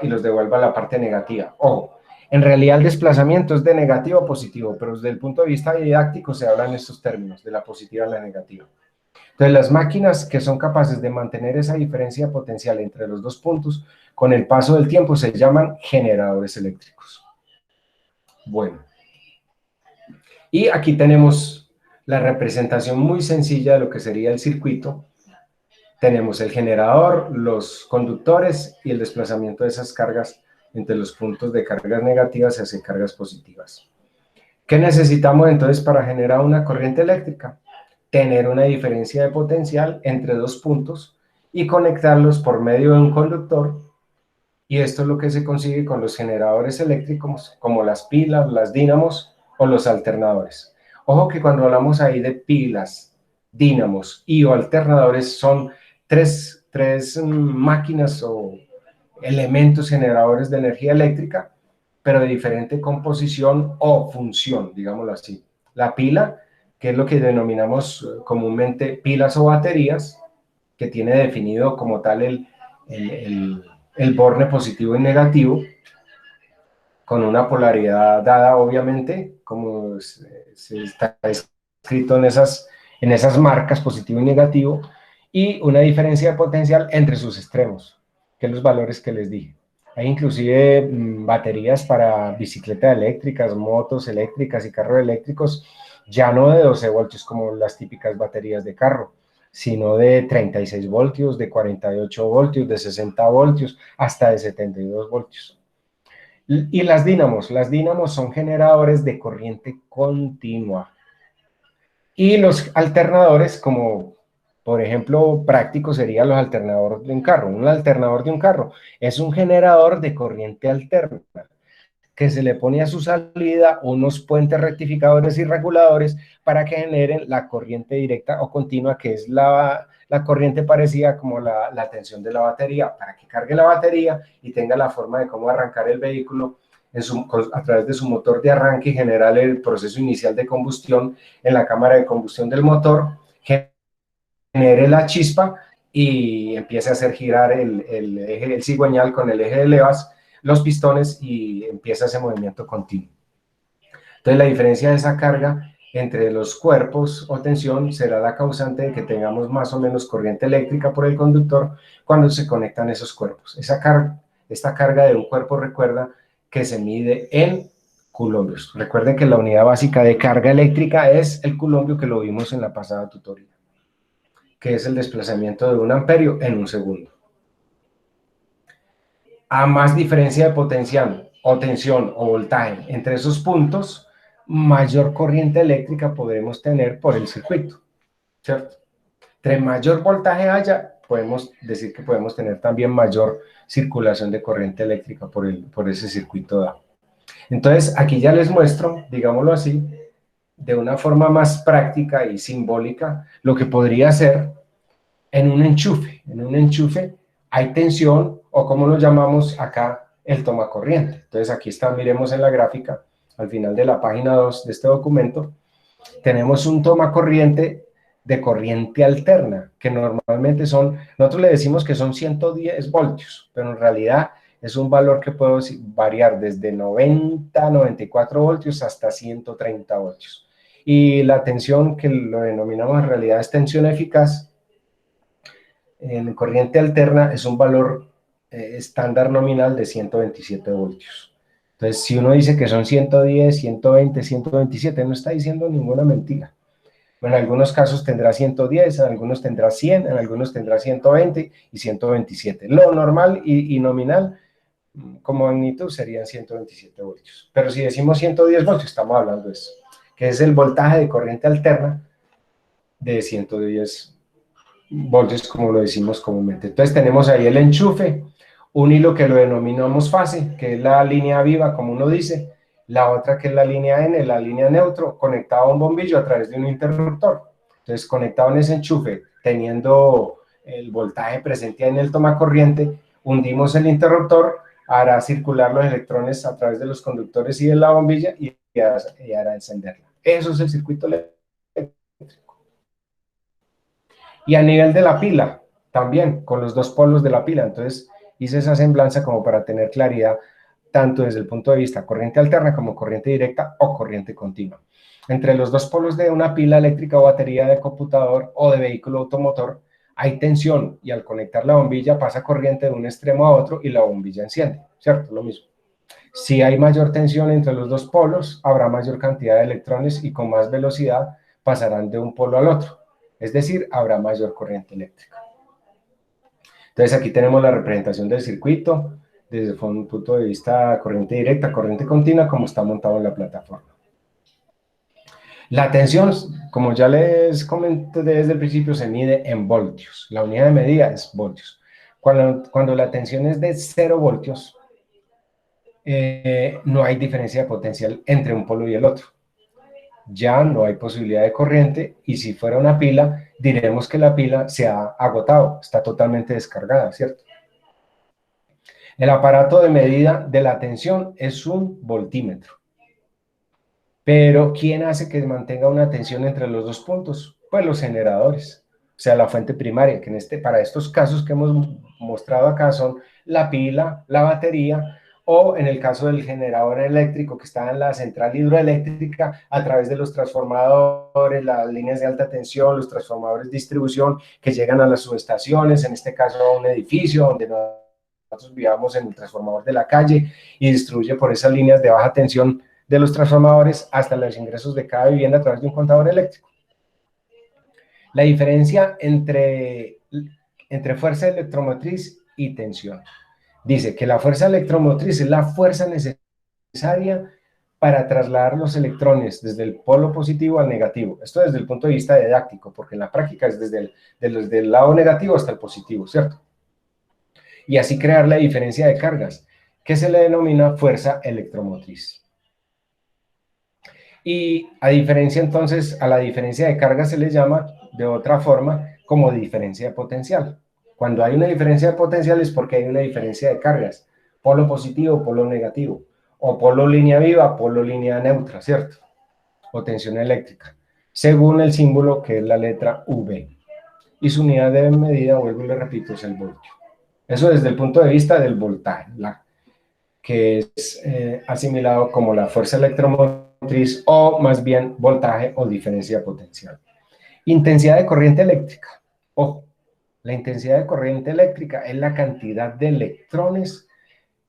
y los devuelva a la parte negativa. Ojo, en realidad el desplazamiento es de negativo a positivo, pero desde el punto de vista didáctico se habla en estos términos, de la positiva a la negativa. Entonces, las máquinas que son capaces de mantener esa diferencia potencial entre los dos puntos, con el paso del tiempo se llaman generadores eléctricos. Bueno, y aquí tenemos la representación muy sencilla de lo que sería el circuito. Tenemos el generador, los conductores y el desplazamiento de esas cargas entre los puntos de cargas negativas hacia cargas positivas. ¿Qué necesitamos entonces para generar una corriente eléctrica? Tener una diferencia de potencial entre dos puntos y conectarlos por medio de un conductor, y esto es lo que se consigue con los generadores eléctricos, como las pilas, las dínamos o los alternadores. Ojo que cuando hablamos ahí de pilas, dínamos y o alternadores, son tres máquinas o elementos generadores de energía eléctrica, pero de diferente composición o función, digámoslo así. La pila, que es lo que denominamos comúnmente pilas o baterías, que tiene definido como tal el borne positivo y negativo, con una polaridad dada, obviamente, como se está escrito en esas marcas, positivo y negativo, y una diferencia de potencial entre sus extremos, que es los valores que les dije. Hay inclusive baterías para bicicletas eléctricas, motos eléctricas y carros eléctricos, ya no de 12 voltios como las típicas baterías de carro, sino de 36 voltios, de 48 voltios, de 60 voltios, hasta de 72 voltios. Y las dínamos son generadores de corriente continua. Y los alternadores, como por ejemplo práctico, serían los alternadores de un carro. Un alternador de un carro es un generador de corriente alterna, que se le pone a su salida unos puentes rectificadores y reguladores para que generen la corriente directa o continua, que es la corriente parecida como la tensión de la batería, para que cargue la batería y tenga la forma de cómo arrancar el vehículo a través de su motor de arranque y generar el proceso inicial de combustión en la cámara de combustión del motor, genere la chispa y empiece a hacer girar el cigüeñal con el eje de levas, los pistones, y empieza ese movimiento continuo. Entonces, la diferencia de esa carga entre los cuerpos o tensión será la causante de que tengamos más o menos corriente eléctrica por el conductor cuando se conectan esos cuerpos. Esta carga de un cuerpo, recuerda que se mide en coulombos. Recuerden que la unidad básica de carga eléctrica es el coulombio, que lo vimos en la pasada tutoría, que es el desplazamiento de 1 amperio en 1 segundo. A más diferencia de potencial o tensión o voltaje entre esos puntos, mayor corriente eléctrica podemos tener por el circuito, ¿cierto? Entre mayor voltaje haya, podemos decir que podemos tener también mayor circulación de corriente eléctrica por ese circuito dado. Entonces, aquí ya les muestro, digámoslo así, de una forma más práctica y simbólica, lo que podría ser en un enchufe. En un enchufe hay tensión, o como lo llamamos acá, el tomacorriente. Entonces, aquí está, miremos en la gráfica, al final de la página 2 de este documento, tenemos un tomacorriente de corriente alterna, que normalmente nosotros le decimos que son 110 voltios, pero en realidad es un valor que puede variar desde 90, 94 voltios hasta 130 voltios. Y la tensión, que lo denominamos en realidad es tensión eficaz, en corriente alterna es un valor estándar nominal de 127 voltios. Entonces, si uno dice que son 110, 120, 127, no está diciendo ninguna mentira. Bueno, en algunos casos tendrá 110, en algunos tendrá 100, en algunos tendrá 120 y 127. Lo normal y nominal como magnitud serían 127 voltios. Pero si decimos 110 voltios, estamos hablando de eso, que es el voltaje de corriente alterna de 110 voltios, como lo decimos comúnmente. Entonces tenemos ahí el enchufe, un hilo que lo denominamos fase, que es la línea viva, como uno dice, la otra que es la línea N, la línea neutro, conectado a un bombillo a través de un interruptor. Entonces, conectado en ese enchufe, teniendo el voltaje presente en el tomacorriente, hundimos el interruptor, hará circular los electrones a través de los conductores y de la bombilla y hará encenderla. Eso es el circuito eléctrico. Y a nivel de la pila, también, con los dos polos de la pila. Entonces, hice esa semblanza como para tener claridad, tanto desde el punto de vista corriente alterna como corriente directa o corriente continua. Entre los dos polos de una pila eléctrica o batería de computador o de vehículo automotor, hay tensión y al conectar la bombilla pasa corriente de un extremo a otro y la bombilla enciende, ¿cierto? Lo mismo. Si hay mayor tensión entre los dos polos, habrá mayor cantidad de electrones y con más velocidad pasarán de un polo al otro. Es decir, habrá mayor corriente eléctrica. Entonces aquí tenemos la representación del circuito desde un punto de vista corriente directa, corriente continua, como está montado en la plataforma. La tensión, como ya les comenté desde el principio, se mide en voltios. La unidad de medida es voltios. Cuando la tensión es de 0 voltios, no hay diferencia de potencial entre un polo y el otro. Ya no hay posibilidad de corriente y si fuera una pila, diremos que la pila se ha agotado, está totalmente descargada, ¿cierto? El aparato de medida de la tensión es un voltímetro. Pero, ¿quién hace que mantenga una tensión entre los dos puntos? Pues los generadores, o sea, la fuente primaria, que para estos casos que hemos mostrado acá son la pila, la batería, o en el caso del generador eléctrico que está en la central hidroeléctrica, a través de los transformadores, las líneas de alta tensión, los transformadores de distribución que llegan a las subestaciones, en este caso a un edificio donde nosotros vivamos en el transformador de la calle y distribuye por esas líneas de baja tensión de los transformadores hasta los ingresos de cada vivienda a través de un contador eléctrico. La diferencia entre fuerza electromotriz y tensión. Dice que la fuerza electromotriz es la fuerza necesaria para trasladar los electrones desde el polo positivo al negativo. Esto desde el punto de vista didáctico, porque en la práctica es desde el lado negativo hasta el positivo, ¿cierto? Y así crear la diferencia de cargas, que se le denomina fuerza electromotriz. Y a diferencia entonces, a la diferencia de carga se le llama de otra forma como diferencia de potencial. Cuando hay una diferencia de potencial es porque hay una diferencia de cargas, polo positivo, polo negativo, o polo línea viva, polo línea neutra, ¿cierto? O tensión eléctrica, según el símbolo que es la letra V. Y su unidad de medida, vuelvo y le repito, es el voltio. Eso desde el punto de vista del voltaje, que es asimilado como la fuerza electromotriz o más bien voltaje o diferencia potencial. Intensidad de corriente eléctrica. Ojo, la intensidad de corriente eléctrica es la cantidad de electrones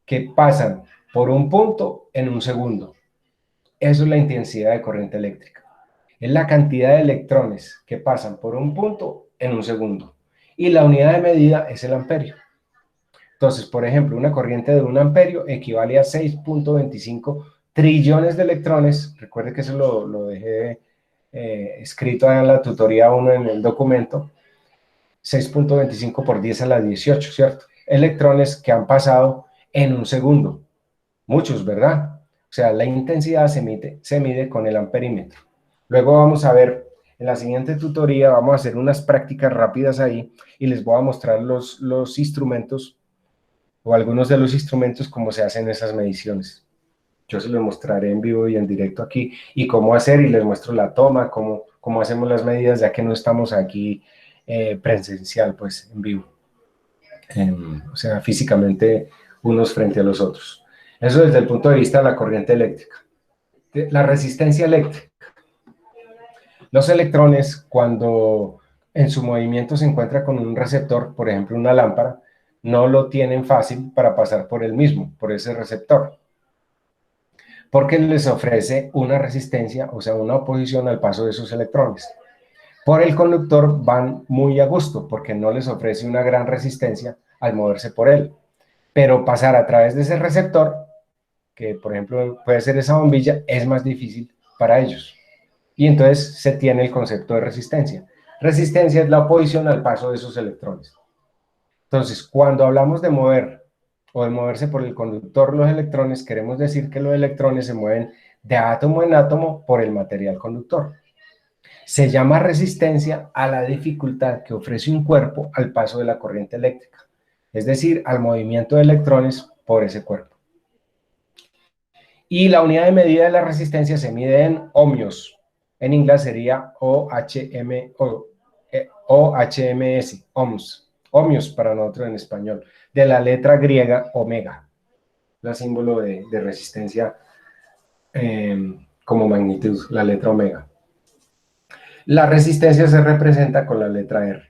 que pasan por un punto en un segundo. Eso es la intensidad de corriente eléctrica. Es la cantidad de electrones que pasan por un punto en un segundo. Y la unidad de medida es el amperio. Entonces, por ejemplo, una corriente de 1 amperio equivale a 6.25 trillones de electrones. Recuerde que eso lo dejé escrito en la tutoría 1 en el documento. 6.25 por 10 a la 18, ¿cierto? Electrones que han pasado en un segundo. Muchos, ¿verdad? O sea, la intensidad se mide con el amperímetro. Luego vamos a ver, en la siguiente tutoría, vamos a hacer unas prácticas rápidas ahí y les voy a mostrar los instrumentos o algunos de los instrumentos cómo se hacen esas mediciones. Yo se los mostraré en vivo y en directo aquí y cómo hacer y les muestro la toma, cómo hacemos las medidas, ya que no estamos aquí presencial, pues en vivo. O sea, físicamente unos frente a los otros. Eso desde el punto de vista de la corriente eléctrica. La resistencia eléctrica. Los electrones, cuando en su movimiento se encuentra con un receptor, por ejemplo una lámpara, no lo tienen fácil para pasar por el mismo, por ese receptor, porque les ofrece una resistencia, o sea, una oposición al paso de esos electrones. Por el conductor van muy a gusto, porque no les ofrece una gran resistencia al moverse por él. Pero pasar a través de ese receptor, que por ejemplo puede ser esa bombilla, es más difícil para ellos. Y entonces se tiene el concepto de resistencia. Resistencia es la oposición al paso de esos electrones. Entonces, cuando hablamos de mover o de moverse por el conductor los electrones, queremos decir que los electrones se mueven de átomo en átomo por el material conductor. Se llama resistencia a la dificultad que ofrece un cuerpo al paso de la corriente eléctrica, es decir, al movimiento de electrones por ese cuerpo. Y la unidad de medida de la resistencia se mide en ohmios. En inglés sería OHMS, ohms. Ohmios para nosotros en español, de la letra griega omega, el símbolo de resistencia como magnitud, la letra omega. La resistencia se representa con la letra R.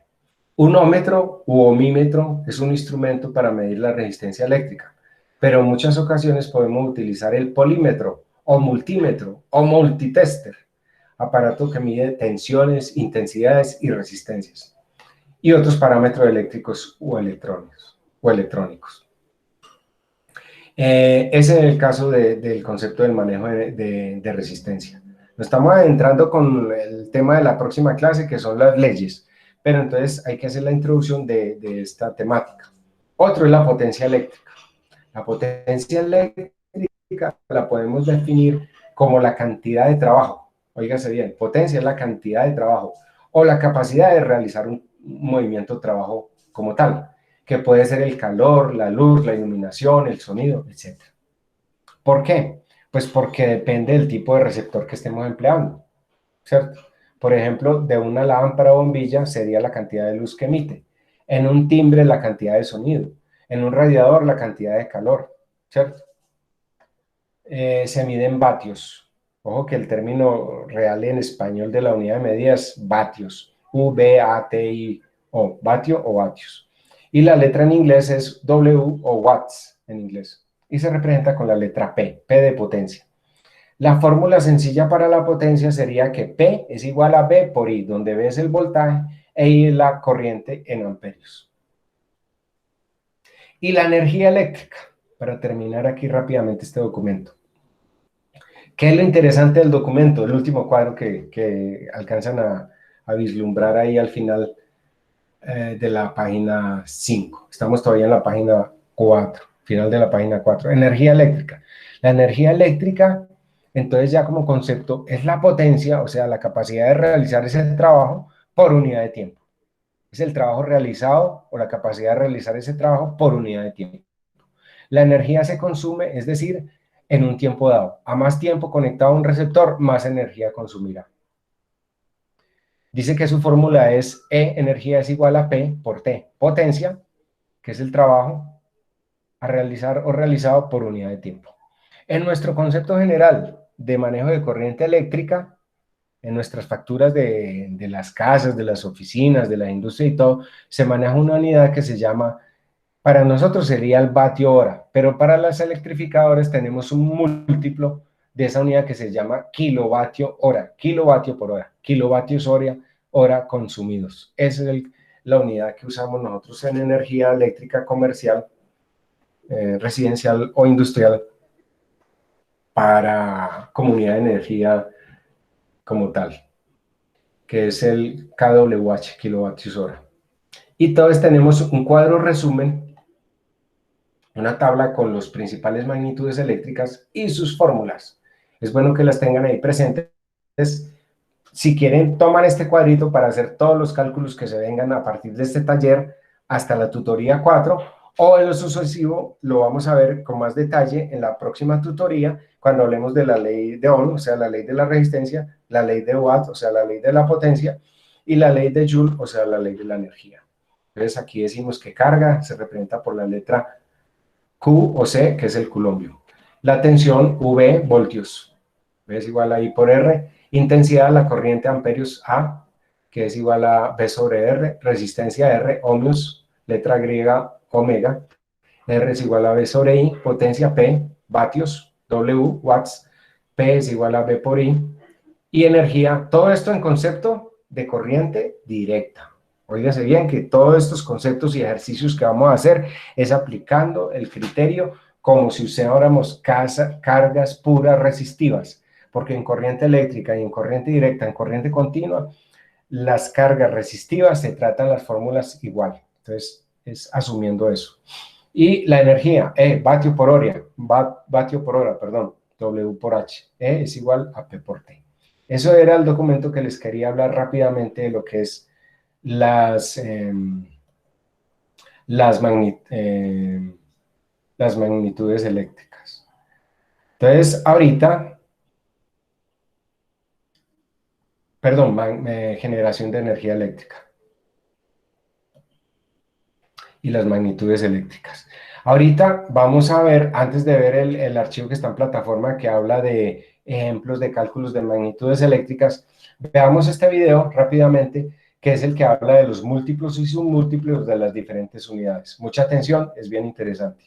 Un ómetro u ohmímetro es un instrumento para medir la resistencia eléctrica, pero en muchas ocasiones podemos utilizar el polímetro o multímetro o multitester, aparato que mide tensiones, intensidades y resistencias, y otros parámetros eléctricos o electrónicos. Ese es el caso del concepto del manejo de resistencia. Nos estamos adentrando con el tema de la próxima clase, que son las leyes, pero entonces hay que hacer la introducción de esta temática. Otro es la potencia eléctrica. La potencia eléctrica la podemos definir como la cantidad de trabajo. Óigase bien, potencia es la cantidad de trabajo o la capacidad de realizar un movimiento de trabajo como tal, que puede ser el calor, la luz, la iluminación, el sonido, etc. ¿Por qué? Pues porque depende del tipo de receptor que estemos empleando, ¿cierto? Por ejemplo, de una lámpara o bombilla sería la cantidad de luz que emite, en un timbre la cantidad de sonido, en un radiador la cantidad de calor, ¿cierto? Se mide en vatios. Ojo que el término real en español de la unidad de medida es vatios, V-A-T-I-O, vatio o vatios. Y la letra en inglés es W o watts en inglés, y se representa con la letra P, P de potencia. La fórmula sencilla para la potencia sería que P es igual a V por I, donde V es el voltaje e I es la corriente en amperios. Y la energía eléctrica, para terminar aquí rápidamente este documento. ¿Qué es lo interesante del documento? El último cuadro que alcanzan a vislumbrar ahí al final de la página 5. Estamos todavía en la página 4, final de la página 4. Energía eléctrica. La energía eléctrica, entonces ya como concepto, es la potencia, o sea, la capacidad de realizar ese trabajo por unidad de tiempo. Es el trabajo realizado o la capacidad de realizar ese trabajo por unidad de tiempo. La energía se consume, es decir, en un tiempo dado. A más tiempo conectado a un receptor, más energía consumirá. Dice que su fórmula es E, energía es igual a P por T, potencia, que es el trabajo a realizar o realizado por unidad de tiempo. En nuestro concepto general de manejo de corriente eléctrica, en nuestras facturas de las casas, de las oficinas, de la industria y todo, se maneja una unidad que se llama, para nosotros sería el vatio hora, pero para las electrificadoras tenemos un múltiplo de esa unidad que se llama kilovatio hora, kilovatio por hora, kilovatios hora consumidos. Esa es la unidad que usamos nosotros en energía eléctrica comercial, residencial o industrial para comunidad de energía como tal, que es el kWh, kilovatios hora. Y todos tenemos un cuadro resumen, una tabla con las principales magnitudes eléctricas y sus fórmulas. Es bueno que las tengan ahí presentes. Si quieren, toman este cuadrito para hacer todos los cálculos que se vengan a partir de este taller hasta la tutoría 4, o en lo sucesivo lo vamos a ver con más detalle en la próxima tutoría, cuando hablemos de la ley de Ohm, o sea, la ley de la resistencia, la ley de Watt, o sea, la ley de la potencia, y la ley de Joule, o sea, la ley de la energía. Entonces aquí decimos que carga se representa por la letra Q o C, que es el culombio. La tensión, V, voltios, es igual a I por R. Intensidad, la corriente, amperios, A, que es igual a B sobre R, resistencia R, ohmios, letra griega, omega, R es igual a B sobre I, potencia P, vatios, W, watts, P es igual a B por I, y energía, todo esto en concepto de corriente directa. Óigase bien que todos estos conceptos y ejercicios que vamos a hacer es aplicando el criterio como si usáramos cargas puras resistivas, porque en corriente eléctrica y en corriente directa, en corriente continua, las cargas resistivas se tratan las fórmulas igual. Entonces, es asumiendo eso. Y la energía, vatio por hora, perdón, W por H, es igual a P por T. Eso era el documento que les quería hablar rápidamente de lo que es las, las, las magnitudes eléctricas. Entonces, ahorita, perdón, generación de energía eléctrica y las magnitudes eléctricas. Ahorita vamos a ver, antes de ver el archivo que está en plataforma que habla de ejemplos de cálculos de magnitudes eléctricas, veamos este video rápidamente, que es el que habla de los múltiplos y submúltiplos de las diferentes unidades. Mucha atención, es bien interesante.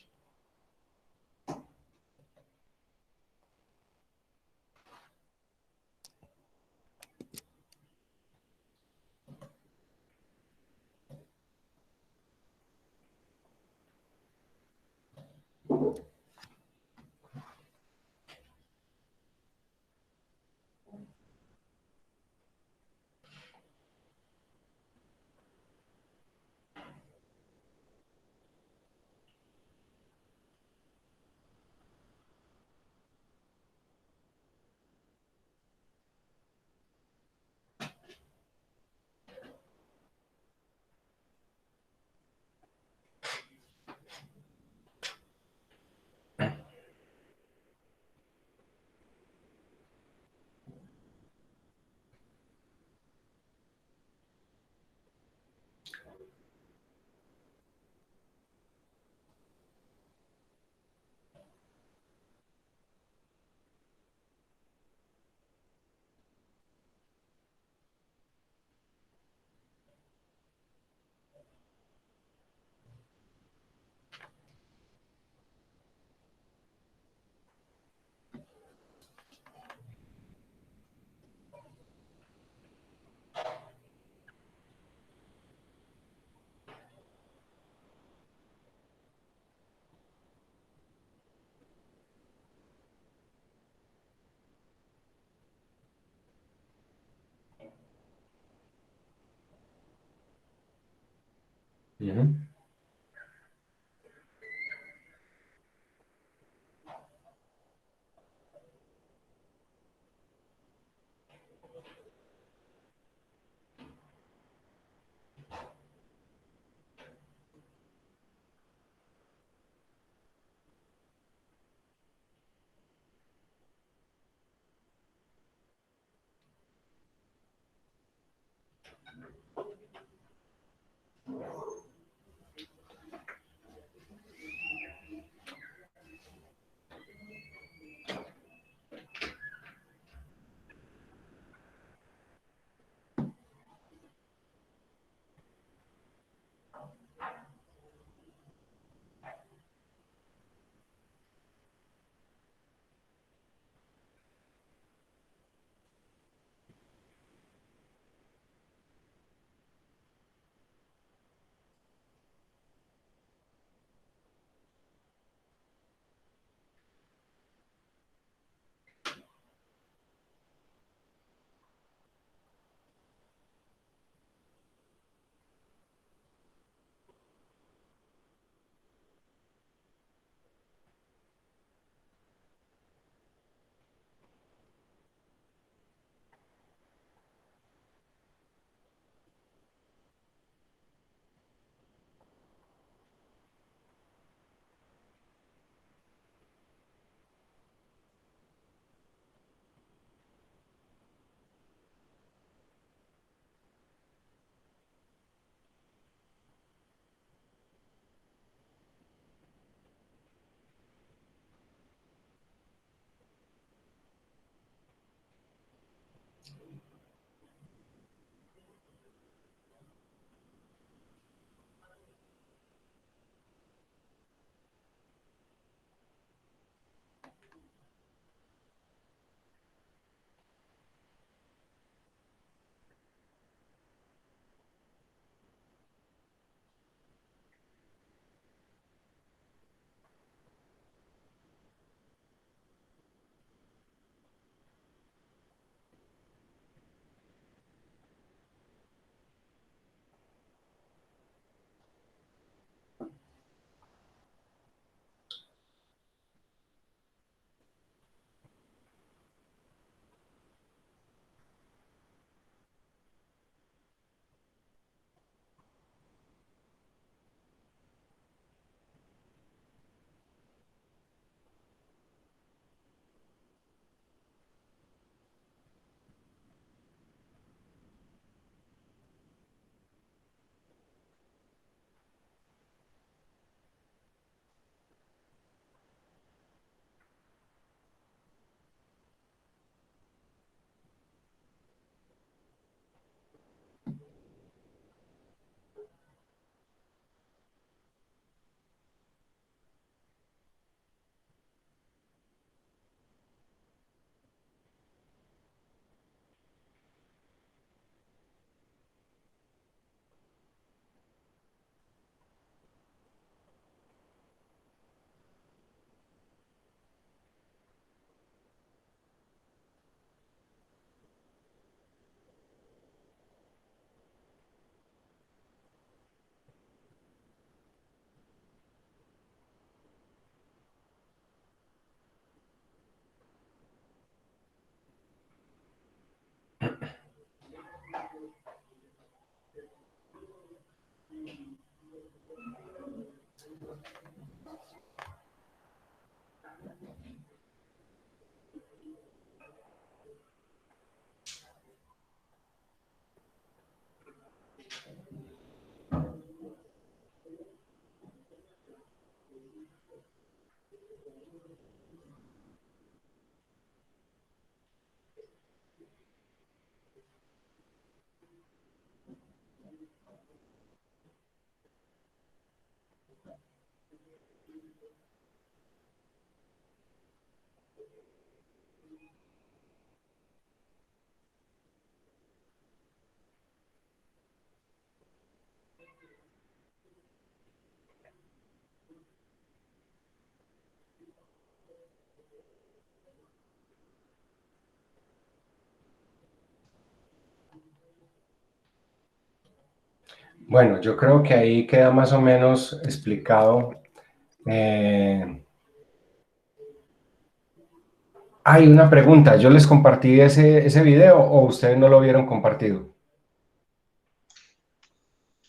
Uh-huh. Bueno, yo creo que ahí queda más o menos explicado. eh, Hay una pregunta, ¿yo les compartí ese video o ustedes no lo vieron compartido?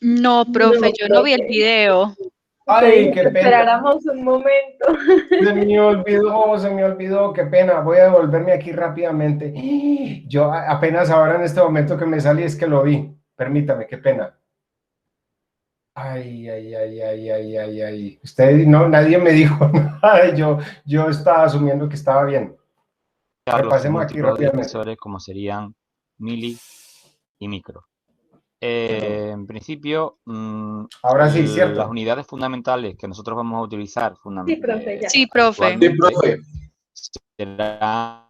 No, profe, No, yo no vi el profe. video. Usted Ay, dijo qué que pena, esperáramos un momento. se me olvidó, qué pena, voy a devolverme aquí rápidamente. Yo apenas ahora en este momento que me salí es que lo vi, permítame, qué pena. Ay, ay, ay, ay, ay, ay, ay. Usted, no, nadie me dijo nada, yo estaba asumiendo que estaba bien. Los Repasemos aquí múltiplos rápidamente. divisores como serían mili y micro. Perdón. En principio, Ahora sí, las ¿cierto? unidades fundamentales que nosotros vamos a utilizar Sí, profe, ya. Sí, profe. Sí, habitualmente profe. serán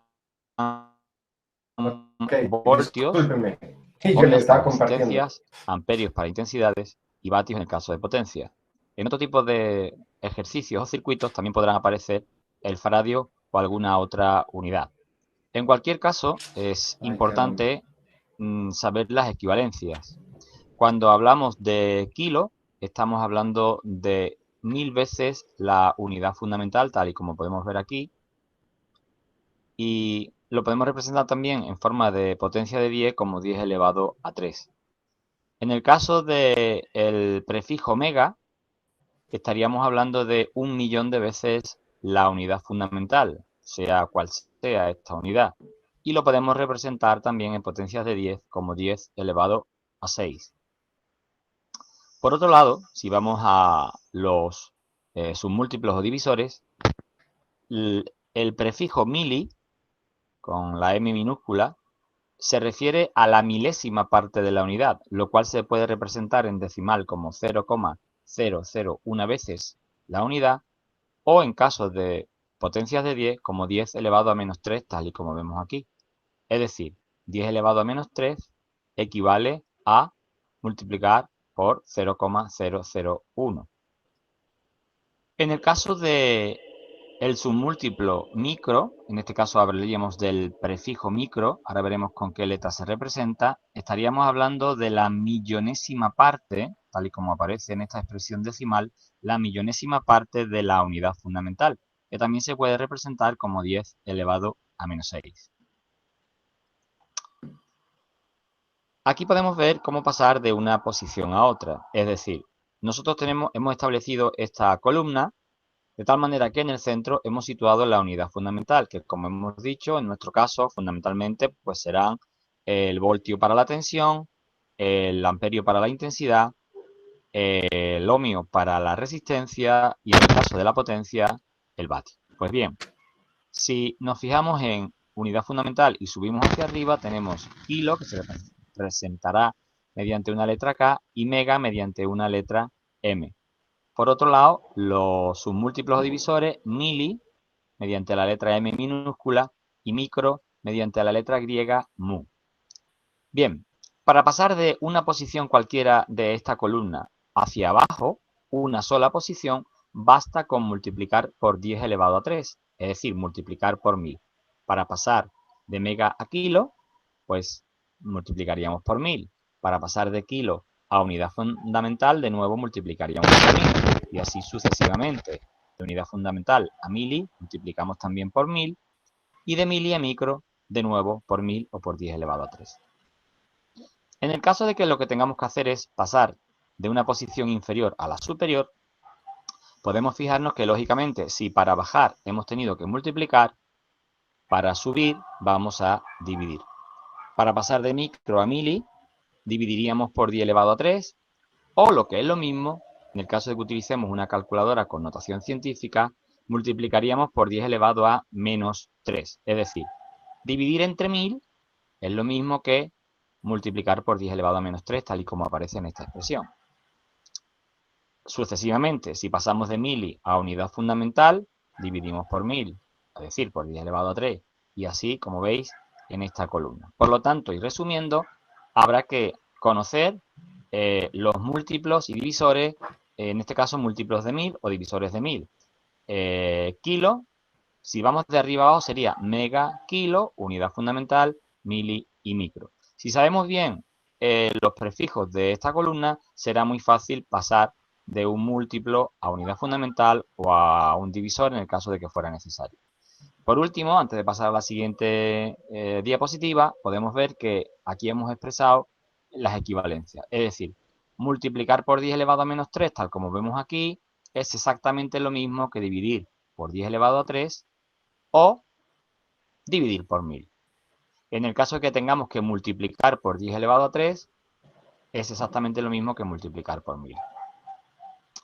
Ok, voltios, discúlpeme. Y yo le ohmios estaba para compartiendo. resistencias, amperios para intensidades y vatios en el caso de potencia. En otro tipo de ejercicios o circuitos también podrán aparecer el faradio o alguna otra unidad. En cualquier caso, es Ay, caramba. importante saber las equivalencias. Cuando hablamos de kilo, estamos hablando de 1000 veces la unidad fundamental, tal y como podemos ver aquí, y lo podemos representar también en forma de potencia de 10 como 10 elevado a 3. En el caso del prefijo mega, estaríamos hablando de 1.000.000 de veces la unidad fundamental, sea cual sea esta unidad. Y lo podemos representar también en potencias de 10 como 10 elevado a 6. Por otro lado, si vamos a los submúltiplos o divisores, el prefijo mili, con la m minúscula, se refiere a la milésima parte de la unidad, lo cual se puede representar en decimal como 0,001 veces la unidad, o en caso de potencias de 10 como 10 elevado a menos 3, tal y como vemos aquí. Es decir, 10 elevado a menos 3 equivale a multiplicar por 0,001. En el caso de el submúltiplo micro, en este caso hablaríamos del prefijo micro, ahora veremos con qué letra se representa, estaríamos hablando de la millonésima parte, tal y como aparece en esta expresión decimal, la millonésima parte de la unidad fundamental, que también se puede representar como 10 elevado a menos 6. Aquí podemos ver cómo pasar de una posición a otra, es decir, nosotros hemos establecido esta columna de tal manera que en el centro hemos situado la unidad fundamental, que como hemos dicho, en nuestro caso, fundamentalmente, pues serán el voltio para la tensión, el amperio para la intensidad, el ohmio para la resistencia y en el caso de la potencia, el vatio. Pues bien, si nos fijamos en unidad fundamental y subimos hacia arriba, tenemos kilo, que se representará mediante una letra K, y mega mediante una letra M. Por otro lado, los submúltiplos o divisores, mili, mediante la letra M minúscula, y micro, mediante la letra griega mu. Bien, para pasar de una posición cualquiera de esta columna hacia abajo, una sola posición, basta con multiplicar por 10 elevado a 3, es decir, multiplicar por 1000. Para pasar de mega a kilo, pues multiplicaríamos por 1000. Para pasar de kilo a unidad fundamental, de nuevo multiplicaríamos por 1000. Y así sucesivamente. De unidad fundamental a mili, multiplicamos también por 1000. Y de mili a micro, de nuevo por 1000 o por 10 elevado a 3. En el caso de que lo que tengamos que hacer es pasar de una posición inferior a la superior, podemos fijarnos que, lógicamente, si para bajar hemos tenido que multiplicar, para subir vamos a dividir. Para pasar de micro a mili, dividiríamos por 10 elevado a 3, o lo que es lo mismo, en el caso de que utilicemos una calculadora con notación científica, multiplicaríamos por 10 elevado a menos 3. Es decir, dividir entre 1000 es lo mismo que multiplicar por 10 elevado a menos 3, tal y como aparece en esta expresión. Sucesivamente, si pasamos de mili a unidad fundamental, dividimos por 1000, es decir, por 10 elevado a 3, y así, como veis, en esta columna. Por lo tanto, y resumiendo, habrá que conocer los múltiplos y divisores, en este caso múltiplos de 1000 o divisores de 1000. Kilo, si vamos de arriba abajo, sería mega, kilo, unidad fundamental, mili y micro. Si sabemos bien los prefijos de esta columna será muy fácil pasar de un múltiplo a unidad fundamental o a un divisor en el caso de que fuera necesario. Por último, antes de pasar a la siguiente diapositiva, podemos ver que aquí hemos expresado las equivalencias. Es decir, multiplicar por 10 elevado a menos 3, tal como vemos aquí, es exactamente lo mismo que dividir por 10 elevado a 3 o dividir por 1000. En el caso de que tengamos que multiplicar por 10 elevado a 3, es exactamente lo mismo que multiplicar por 1000.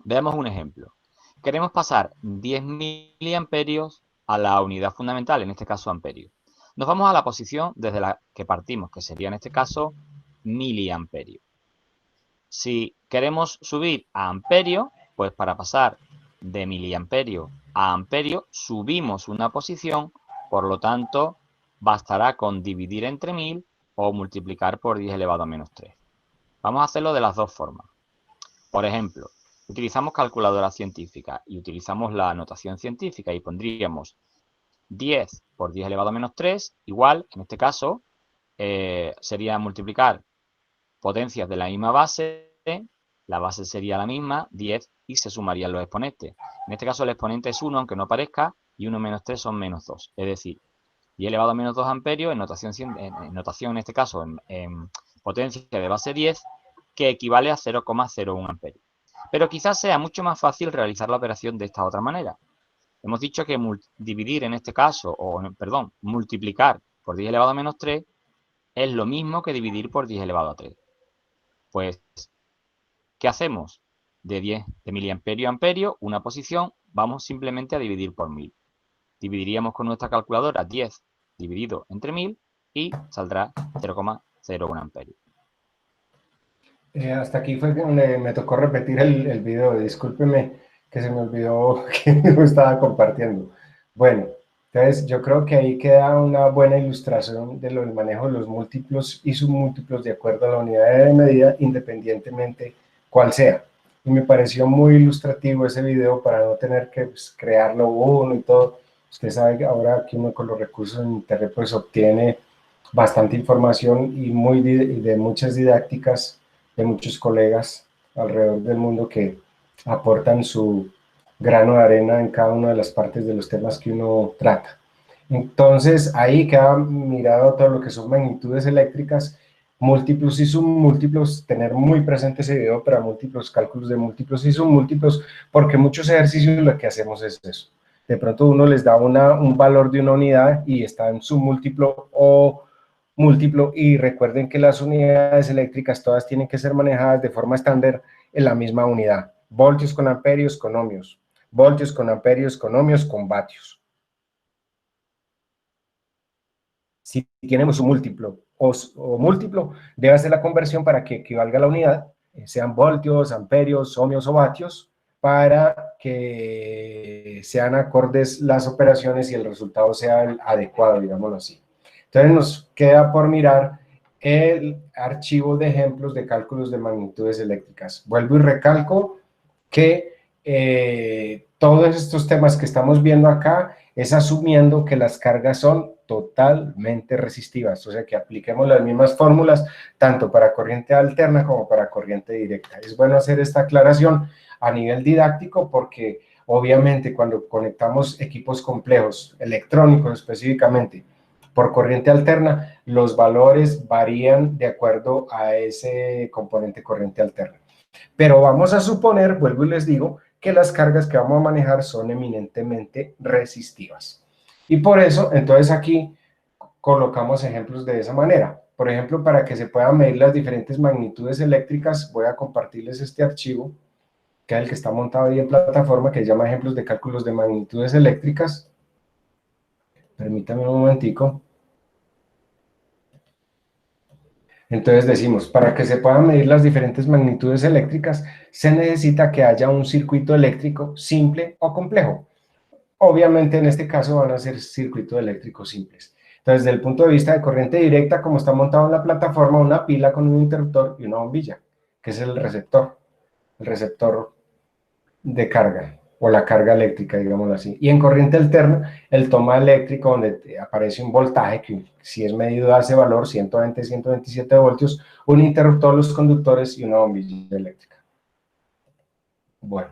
Veamos un ejemplo. Queremos pasar 10 miliamperios a la unidad fundamental, en este caso amperios. Nos vamos a la posición desde la que partimos, que sería en este caso miliamperios. Si queremos subir a amperio, pues para pasar de miliamperio a amperio subimos una posición, por lo tanto bastará con dividir entre 1000 o multiplicar por 10 elevado a menos 3. Vamos a hacerlo de las dos formas. Por ejemplo, utilizamos calculadora científica y utilizamos la notación científica y pondríamos 10 por 10 elevado a menos 3 igual, en este caso, sería multiplicar potencias de la misma base, la base sería la misma, 10, y se sumarían los exponentes. En este caso el exponente es 1, aunque no parezca, y 1 menos 3 son menos 2. Es decir, 10 elevado a menos 2 amperios, en notación en este caso, en potencia de base 10, que equivale a 0,01 amperios. Pero quizás sea mucho más fácil realizar la operación de esta otra manera. Hemos dicho que dividir en este caso, multiplicar por 10 elevado a menos 3 es lo mismo que dividir por 10 elevado a 3. Pues, ¿qué hacemos? De miliamperio a amperio, una posición, vamos simplemente a dividir por 1000. Dividiríamos con nuestra calculadora 10 dividido entre 1000 y saldrá 0,01 amperio. Hasta aquí fue donde me tocó repetir el video. Discúlpeme que se me olvidó que me estaba compartiendo. Bueno, entonces yo creo que ahí queda una buena ilustración del manejo de los múltiplos y submúltiplos de acuerdo a la unidad de medida, independientemente cuál sea. Y me pareció muy ilustrativo ese video para no tener que crearlo uno y todo. Usted sabe que ahora que uno con los recursos en internet pues obtiene bastante información y de muchas didácticas de muchos colegas alrededor del mundo que aportan su grano de arena en cada una de las partes de los temas que uno trata. Entonces, ahí queda mirado todo lo que son magnitudes eléctricas, múltiplos y submúltiplos, tener muy presente ese video para múltiplos, cálculos de múltiplos y submúltiplos, porque muchos ejercicios lo que hacemos es eso. De pronto uno les da un valor de una unidad y está en submúltiplo o múltiplo, y recuerden que las unidades eléctricas todas tienen que ser manejadas de forma estándar en la misma unidad. Voltios con amperios con ohmios, voltios con amperios con ohmios con vatios. Si tenemos un múltiplo o múltiplo, debe hacer la conversión para que equivalga a la unidad, sean voltios, amperios, ohmios o vatios, para que sean acordes las operaciones y el resultado sea el adecuado, digámoslo así. Entonces nos queda por mirar el archivo de ejemplos de cálculos de magnitudes eléctricas. Vuelvo y recalco que todos estos temas que estamos viendo acá es asumiendo que las cargas son totalmente resistivas, o sea que apliquemos las mismas fórmulas tanto para corriente alterna como para corriente directa. Es bueno hacer esta aclaración a nivel didáctico porque obviamente cuando conectamos equipos complejos, electrónicos específicamente, por corriente alterna, los valores varían de acuerdo a ese componente corriente alterna. Pero vamos a suponer, vuelvo y les digo, que las cargas que vamos a manejar son eminentemente resistivas. Y por eso, entonces aquí colocamos ejemplos de esa manera. Por ejemplo, para que se puedan medir las diferentes magnitudes eléctricas, voy a compartirles este archivo, que es el que está montado ahí en plataforma, que se llama ejemplos de cálculos de magnitudes eléctricas. Permítame un momentico. Entonces decimos, para que se puedan medir las diferentes magnitudes eléctricas, se necesita que haya un circuito eléctrico simple o complejo. Obviamente en este caso van a ser circuitos eléctricos simples. Entonces, desde el punto de vista de corriente directa, como está montado en la plataforma, una pila con un interruptor y una bombilla, que es el receptor de carga. o la carga eléctrica, digámoslo así. Y en corriente alterna, el toma eléctrico, donde aparece un voltaje, que si es medido a ese valor, 120, 127 voltios, un interruptor, los conductores y una bombilla eléctrica. Bueno,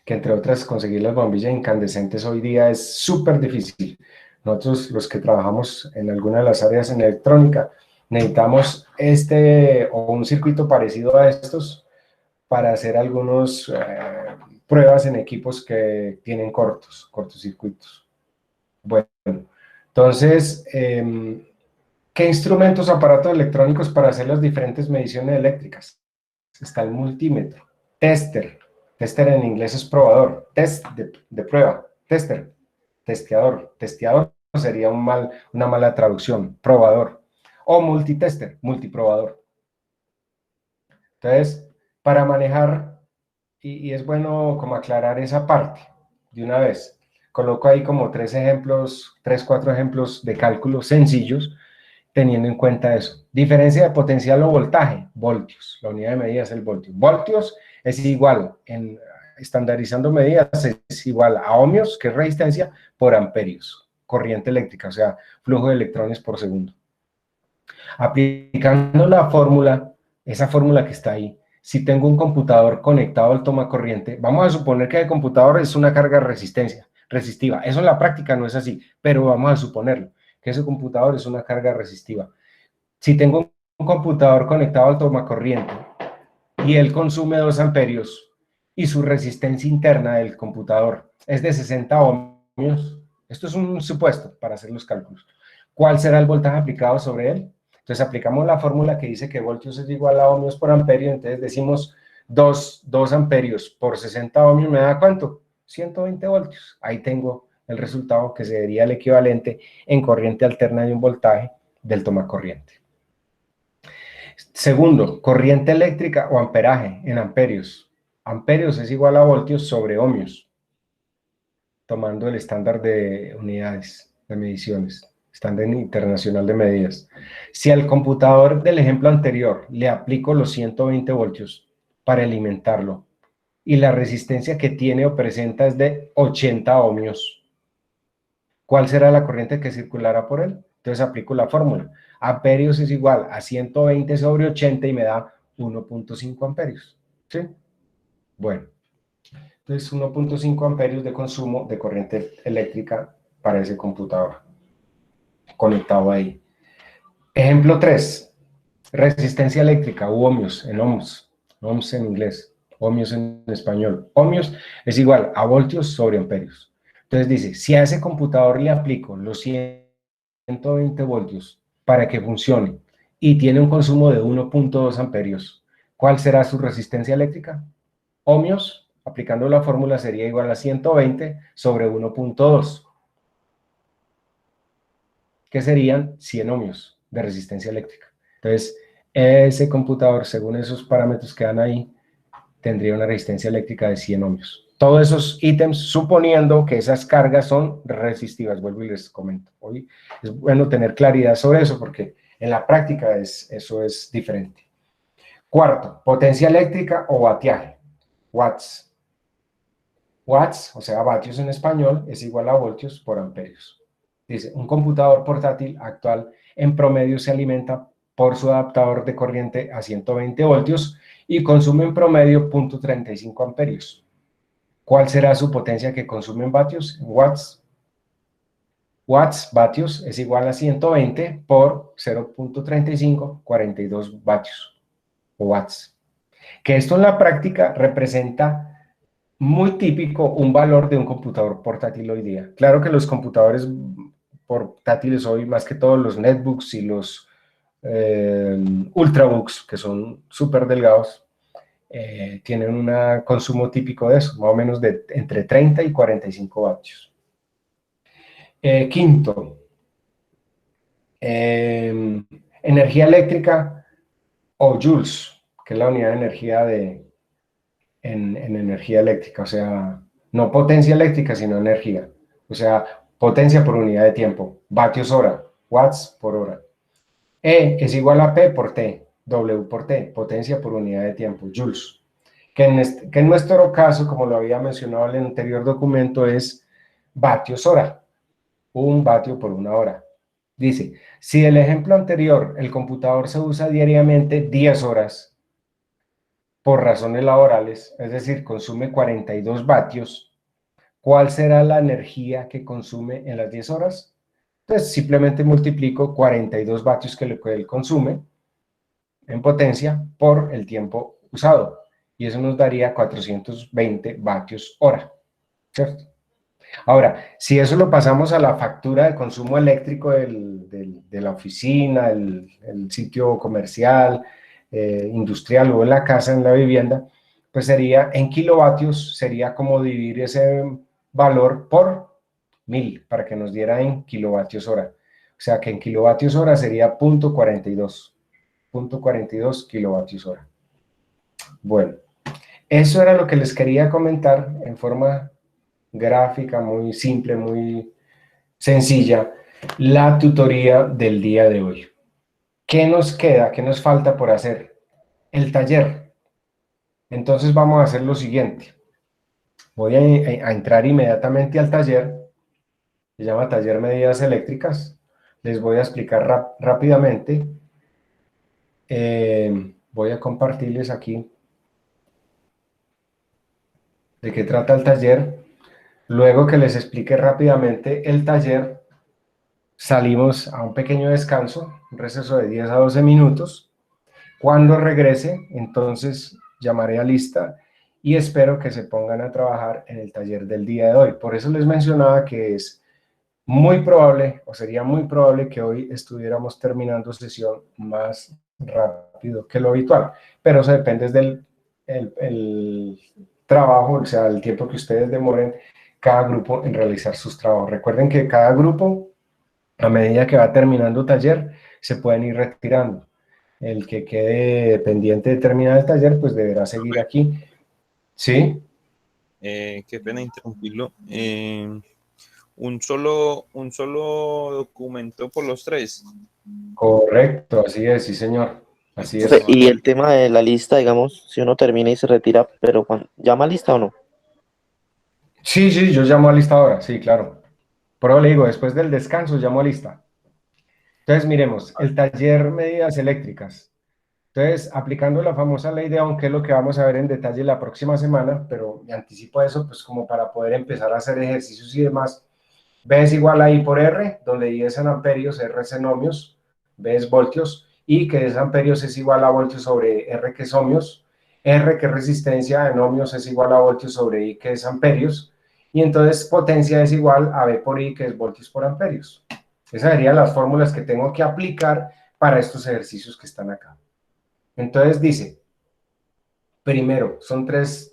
que entre otras conseguir las bombillas incandescentes hoy día es súper difícil. Nosotros, los que trabajamos en alguna de las áreas en electrónica, necesitamos o un circuito parecido a estos para hacer algunas pruebas en equipos que tienen cortocircuitos. Bueno, entonces, ¿qué instrumentos, aparatos electrónicos para hacer las diferentes mediciones eléctricas? Está el multímetro, tester en inglés es probador, test de prueba, testeador sería una mala traducción, probador, o multitester, multiprobador. Entonces, para manejar, y es bueno como aclarar esa parte de una vez, coloco ahí como 4 ejemplos de cálculos sencillos, teniendo en cuenta eso. Diferencia de potencial o voltaje, voltios, la unidad de medida es el voltio. Voltios es igual, estandarizando medidas, es igual a ohmios, que es resistencia, por amperios, corriente eléctrica, o sea, flujo de electrones por segundo. Aplicando la fórmula, esa fórmula que está ahí, si tengo un computador conectado al toma corriente, vamos a suponer que el computador es una carga resistiva. Eso en la práctica no es así, pero vamos a suponerlo, que ese computador es una carga resistiva. Si tengo un computador conectado al toma corriente y él consume 2 amperios y su resistencia interna del computador es de 60 ohmios, esto es un supuesto para hacer los cálculos, ¿cuál será el voltaje aplicado sobre él? Entonces aplicamos la fórmula que dice que voltios es igual a ohmios por amperio, entonces decimos 2 amperios por 60 ohmios me da ¿cuánto? 120 voltios. Ahí tengo el resultado que sería el equivalente en corriente alterna de un voltaje del toma corriente. Segundo, corriente eléctrica o amperaje en amperios. Amperios es igual a voltios sobre ohmios, tomando el estándar de unidades de mediciones, estándar internacional de medidas. Si al computador del ejemplo anterior le aplico los 120 voltios para alimentarlo y la resistencia que tiene o presenta es de 80 ohmios, ¿cuál será la corriente que circulará por él? Entonces aplico la fórmula. Amperios es igual a 120 sobre 80 y me da 1.5 amperios. ¿Sí? Bueno, entonces 1.5 amperios de consumo de corriente eléctrica para ese computador conectado ahí. Ejemplo 3, resistencia eléctrica u ohmios en en inglés, ohmios en español. Ohmios es igual a voltios sobre amperios. Entonces dice, si a ese computador le aplico los 120 voltios para que funcione y tiene un consumo de 1.2 amperios, ¿cuál será su resistencia eléctrica? Ohmios, aplicando la fórmula, sería igual a 120 sobre 1.2, que serían 100 ohmios de resistencia eléctrica. Entonces, ese computador, según esos parámetros que dan ahí, tendría una resistencia eléctrica de 100 ohmios. Todos esos ítems, suponiendo que esas cargas son resistivas, vuelvo y les comento. Hoy es bueno tener claridad sobre eso, porque en la práctica eso es diferente. Cuarto, potencia eléctrica o vatiaje, watts. Watts, o sea, vatios en español, es igual a voltios por amperios. Dice, un computador portátil actual en promedio se alimenta por su adaptador de corriente a 120 voltios y consume en promedio 0.35 amperios. ¿Cuál será su potencia que consume en vatios? En watts. Watts, vatios, es igual a 120 por 0.35, 42 vatios o watts. Que esto en la práctica representa muy típico un valor de un computador portátil hoy día. Claro que los computadores portátiles hoy, más que todos los netbooks y los ultrabooks, que son súper delgados, tienen un consumo típico de eso, más o menos de entre 30 y 45 vatios. Quinto, energía eléctrica o joules, que es la unidad de energía en energía eléctrica, o sea, no potencia eléctrica, sino energía, o sea, potencia por unidad de tiempo, vatios hora, watts por hora. E es igual a P por T, W por T, potencia por unidad de tiempo, joules. que en nuestro caso, como lo había mencionado en el anterior documento, es vatios hora, 1 vatio por 1 hora. Dice, si el ejemplo anterior, el computador se usa diariamente 10 horas por razones laborales, es decir, consume 42 vatios, ¿cuál será la energía que consume en las 10 horas? Entonces, simplemente multiplico 42 vatios que él consume en potencia por el tiempo usado. Y eso nos daría 420 vatios hora, ¿cierto? Ahora, si eso lo pasamos a la factura de consumo eléctrico de la oficina, el sitio comercial, industrial o en la casa, en la vivienda, pues sería en kilovatios, sería como dividir ese valor por 1000 para que nos diera en kilovatios hora. O sea que en kilovatios hora sería 0.42 kilovatios hora. Bueno, eso era lo que les quería comentar en forma gráfica, muy simple, muy sencilla, la tutoría del día de hoy. ¿Qué nos queda? ¿Qué nos falta por hacer? El taller. Entonces vamos a hacer lo siguiente. Voy a entrar inmediatamente al taller. Se llama Taller Medidas Eléctricas. Les voy a explicar rápidamente. Voy a compartirles aquí de qué trata el taller. Luego que les explique rápidamente el taller, salimos a un pequeño descanso, un receso de 10 a 12 minutos. Cuando regrese, entonces llamaré a lista y espero que se pongan a trabajar en el taller del día de hoy. Por eso les mencionaba que es muy probable, o sería muy probable que hoy estuviéramos terminando sesión más rápido que lo habitual, pero eso depende del el trabajo, o sea, el tiempo que ustedes demoren cada grupo en realizar sus trabajos. Recuerden que cada grupo, a medida que va terminando taller, se pueden ir retirando. El que quede pendiente de terminar el taller, pues deberá seguir aquí. ¿Sí? Qué pena interrumpirlo. Un solo documento por los 3. Correcto, así es, sí señor. Así es. Y el tema de la lista, digamos, si uno termina y se retira, pero ¿llama lista o no? Sí, yo llamo a lista ahora, sí, claro. Pero le digo, después del descanso llamo a lista. Entonces, miremos, el taller medidas eléctricas. Entonces, aplicando la famosa ley de Ohm, que es lo que vamos a ver en detalle la próxima semana, pero me anticipo a eso, pues como para poder empezar a hacer ejercicios y demás. B es igual a I por R, donde I es en amperios, R es en ohmios, B es voltios, I que es amperios es igual a voltios sobre R que es ohmios, R que es resistencia en ohmios es igual a voltios sobre I que es amperios, y entonces potencia es igual a V por I que es voltios por amperios. Esas serían las fórmulas que tengo que aplicar para estos ejercicios que están acá. Entonces dice, primero, son tres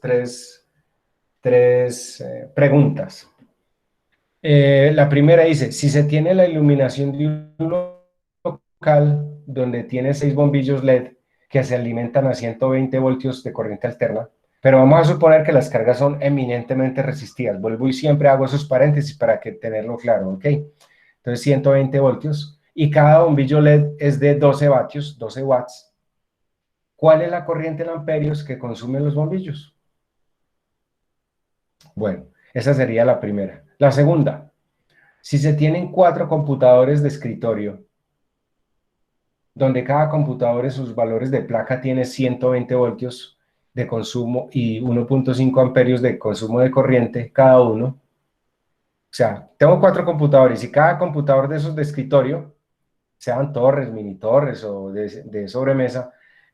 preguntas. La primera dice, si se tiene la iluminación de un local donde tiene 6 bombillos LED que se alimentan a 120 voltios de corriente alterna, pero vamos a suponer que las cargas son eminentemente resistivas. Vuelvo y siempre hago esos paréntesis para que tenerlo claro, ¿ok? Entonces 120 voltios y cada bombillo LED es de 12 vatios, 12 watts. ¿Cuál es la corriente en amperios que consumen los bombillos? Bueno, esa sería la primera. La segunda, si se tienen 4 computadores de escritorio, donde cada computador en sus valores de placa tiene 120 voltios de consumo y 1.5 amperios de consumo de corriente cada uno. O sea, tengo 4 computadores y cada computador de esos de escritorio, sean torres, mini torres o de sobremesa,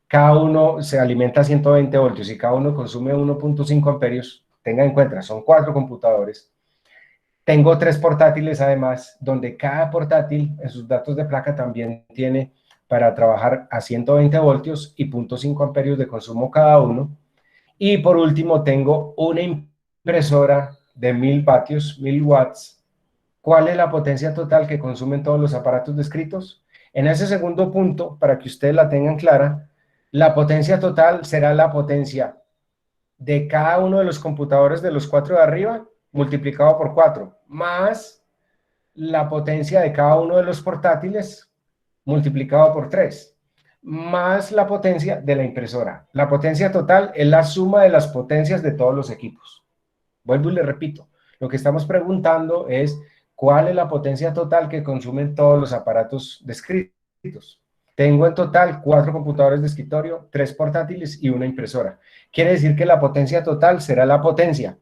cada uno se alimenta a 120 voltios y cada uno consume 1.5 amperios. Tenga en cuenta, son 4 computadores. Tengo 3 portátiles además, donde cada portátil en sus datos de placa también tiene para trabajar a 120 voltios y 0.5 amperios de consumo cada uno. Y por último tengo una impresora de 1000 vatios, 1000 watts. ¿Cuál es la potencia total que consumen todos los aparatos descritos? En ese segundo punto, para que ustedes la tengan clara, la potencia total será la potencia de cada uno de los computadores de los 4 de arriba multiplicado por 4, más la potencia de cada uno de los portátiles multiplicado por 3. más la potencia de la impresora. La potencia total es la suma de las potencias de todos los equipos. Vuelvo y le repito, lo que estamos preguntando es cuál es la potencia total que consumen todos los aparatos descritos. Tengo en total 4 computadores de escritorio, 3 portátiles y una impresora. Quiere decir que la potencia total será la potencia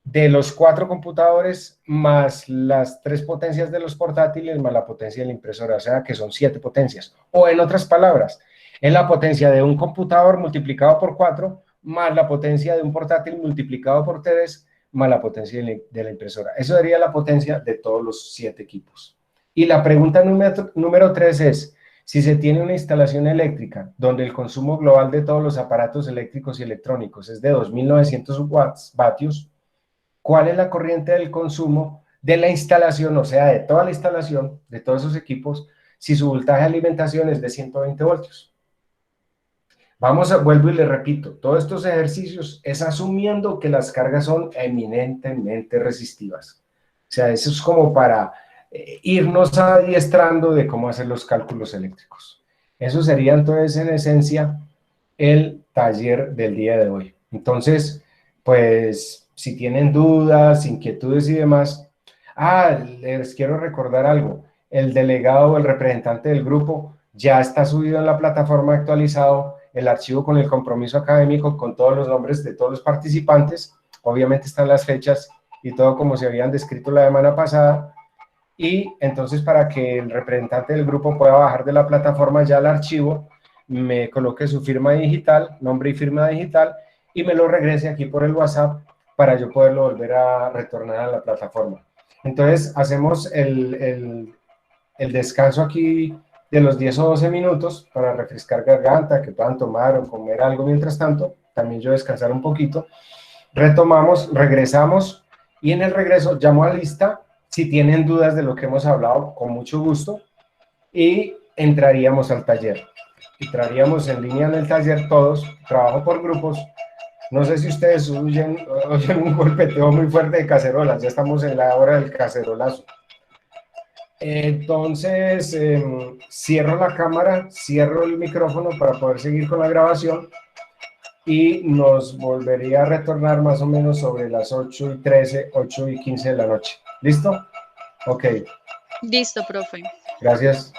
de los 4 computadores más las 3 potencias de los portátiles más la potencia de la impresora, o sea que son 7 potencias. O en otras palabras, es la potencia de un computador multiplicado por 4 más la potencia de un portátil multiplicado por 3 más la potencia de la impresora. Eso sería la potencia de todos los 7 equipos. Y la pregunta número 3 es, si se tiene una instalación eléctrica donde el consumo global de todos los aparatos eléctricos y electrónicos es de 2.900 vatios, ¿cuál es la corriente del consumo de la instalación, o sea, de toda la instalación, de todos esos equipos, si su voltaje de alimentación es de 120 voltios? Vuelvo y le repito, todos estos ejercicios es asumiendo que las cargas son eminentemente resistivas. O sea, eso es como para irnos adiestrando de cómo hacer los cálculos eléctricos. Eso sería entonces en esencia el taller del día de hoy. Entonces, pues si tienen dudas, inquietudes y demás, les quiero recordar algo. El delegado o el representante del grupo ya está subido en la plataforma actualizado el archivo con el compromiso académico, con todos los nombres de todos los participantes. Obviamente están las fechas y todo como se habían descrito la semana pasada. Y entonces para que el representante del grupo pueda bajar de la plataforma ya el archivo, me coloque su firma digital, nombre y firma digital, y me lo regrese aquí por el WhatsApp para yo poderlo volver a retornar a la plataforma. Entonces hacemos el descanso aquí de los 10 o 12 minutos para refrescar garganta, que puedan tomar o comer algo mientras tanto, también yo descansar un poquito. Retomamos, regresamos y en el regreso llamo a lista si tienen dudas de lo que hemos hablado, con mucho gusto, y entraríamos al taller. Entraríamos en línea en el taller todos, trabajo por grupos. No sé si ustedes oyen un golpeteo muy fuerte de cacerolas, ya estamos en la hora del cacerolazo. Entonces, cierro la cámara, cierro el micrófono para poder seguir con la grabación y nos volvería a retornar más o menos sobre las 8:13, 8:15 de la noche. ¿Listo? Ok, Listo, profe. gracias.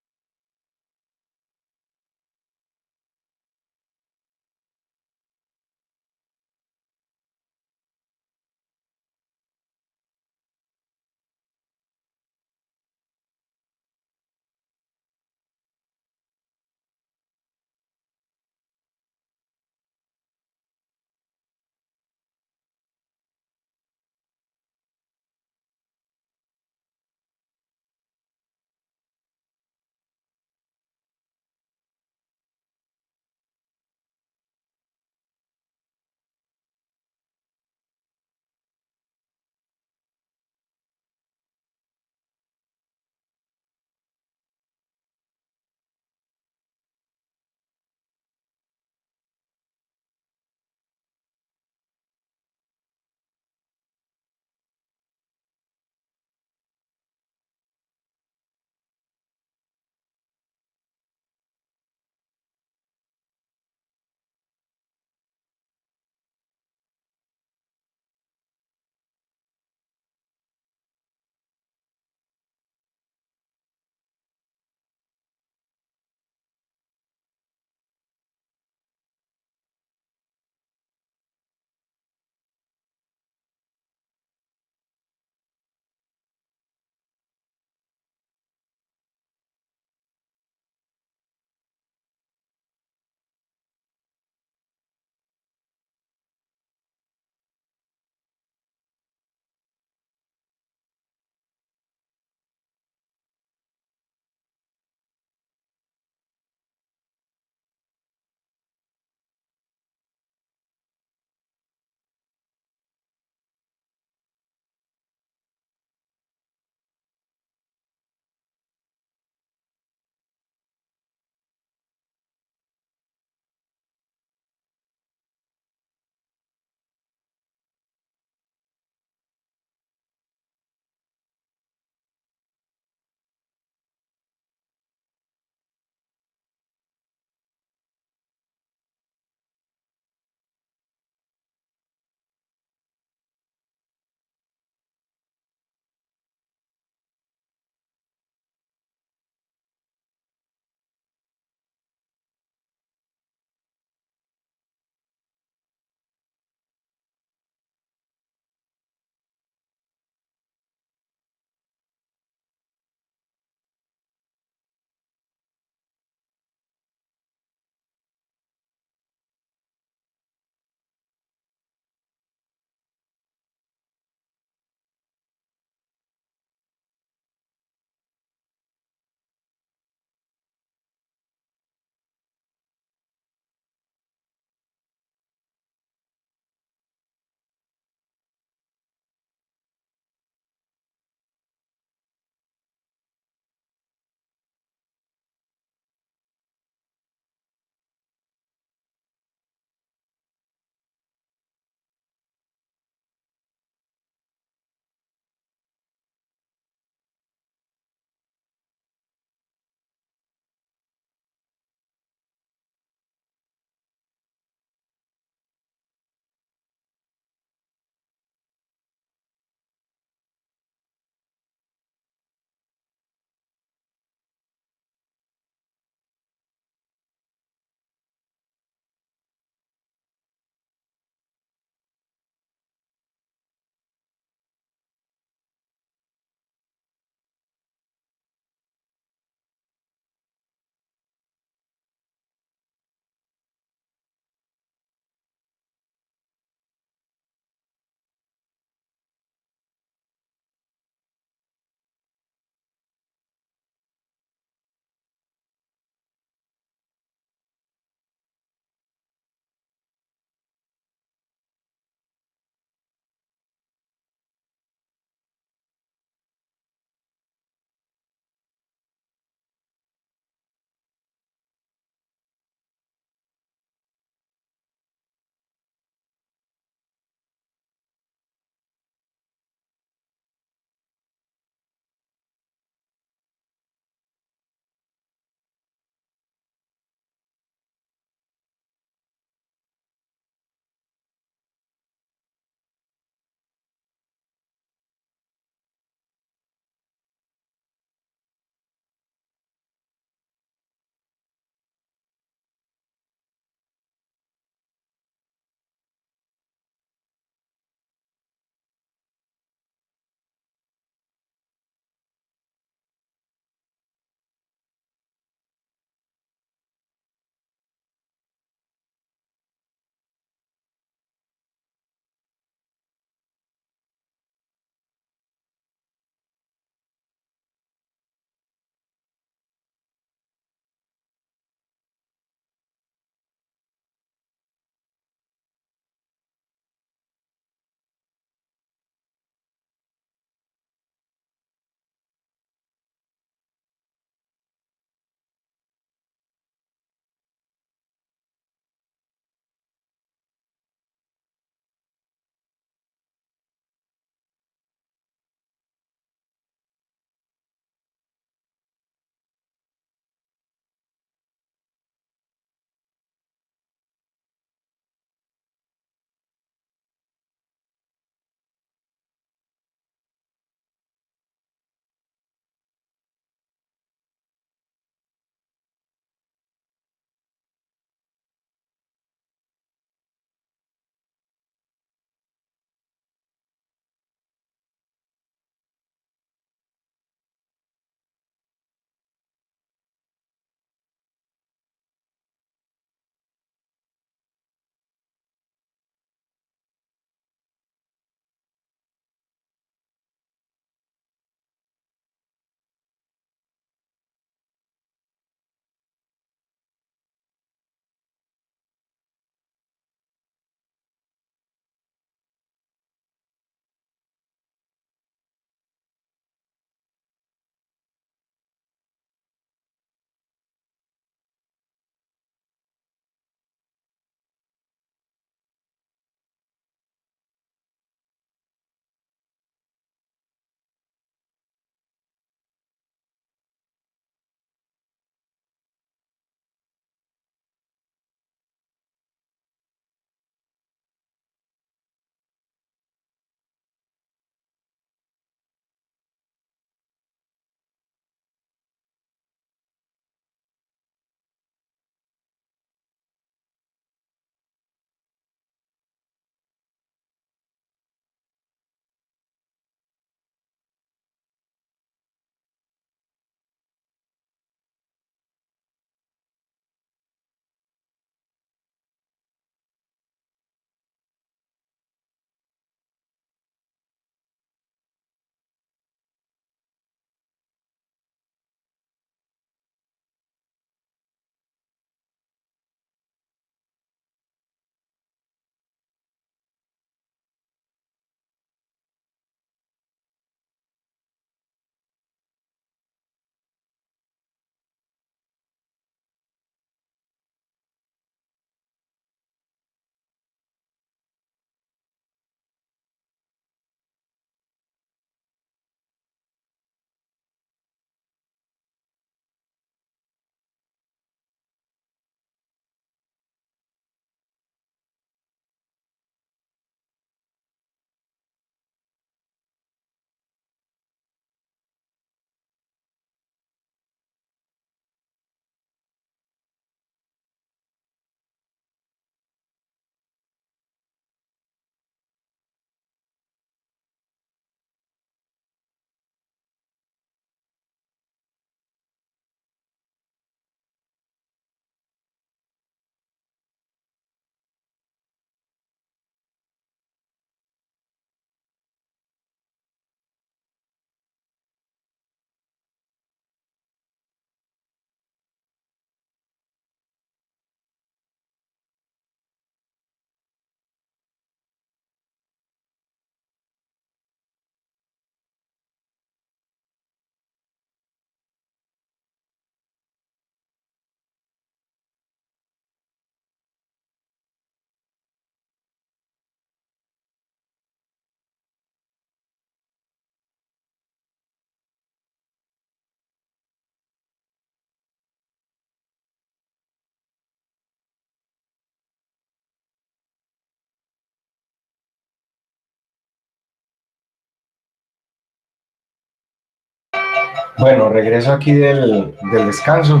Bueno, regreso aquí del descanso.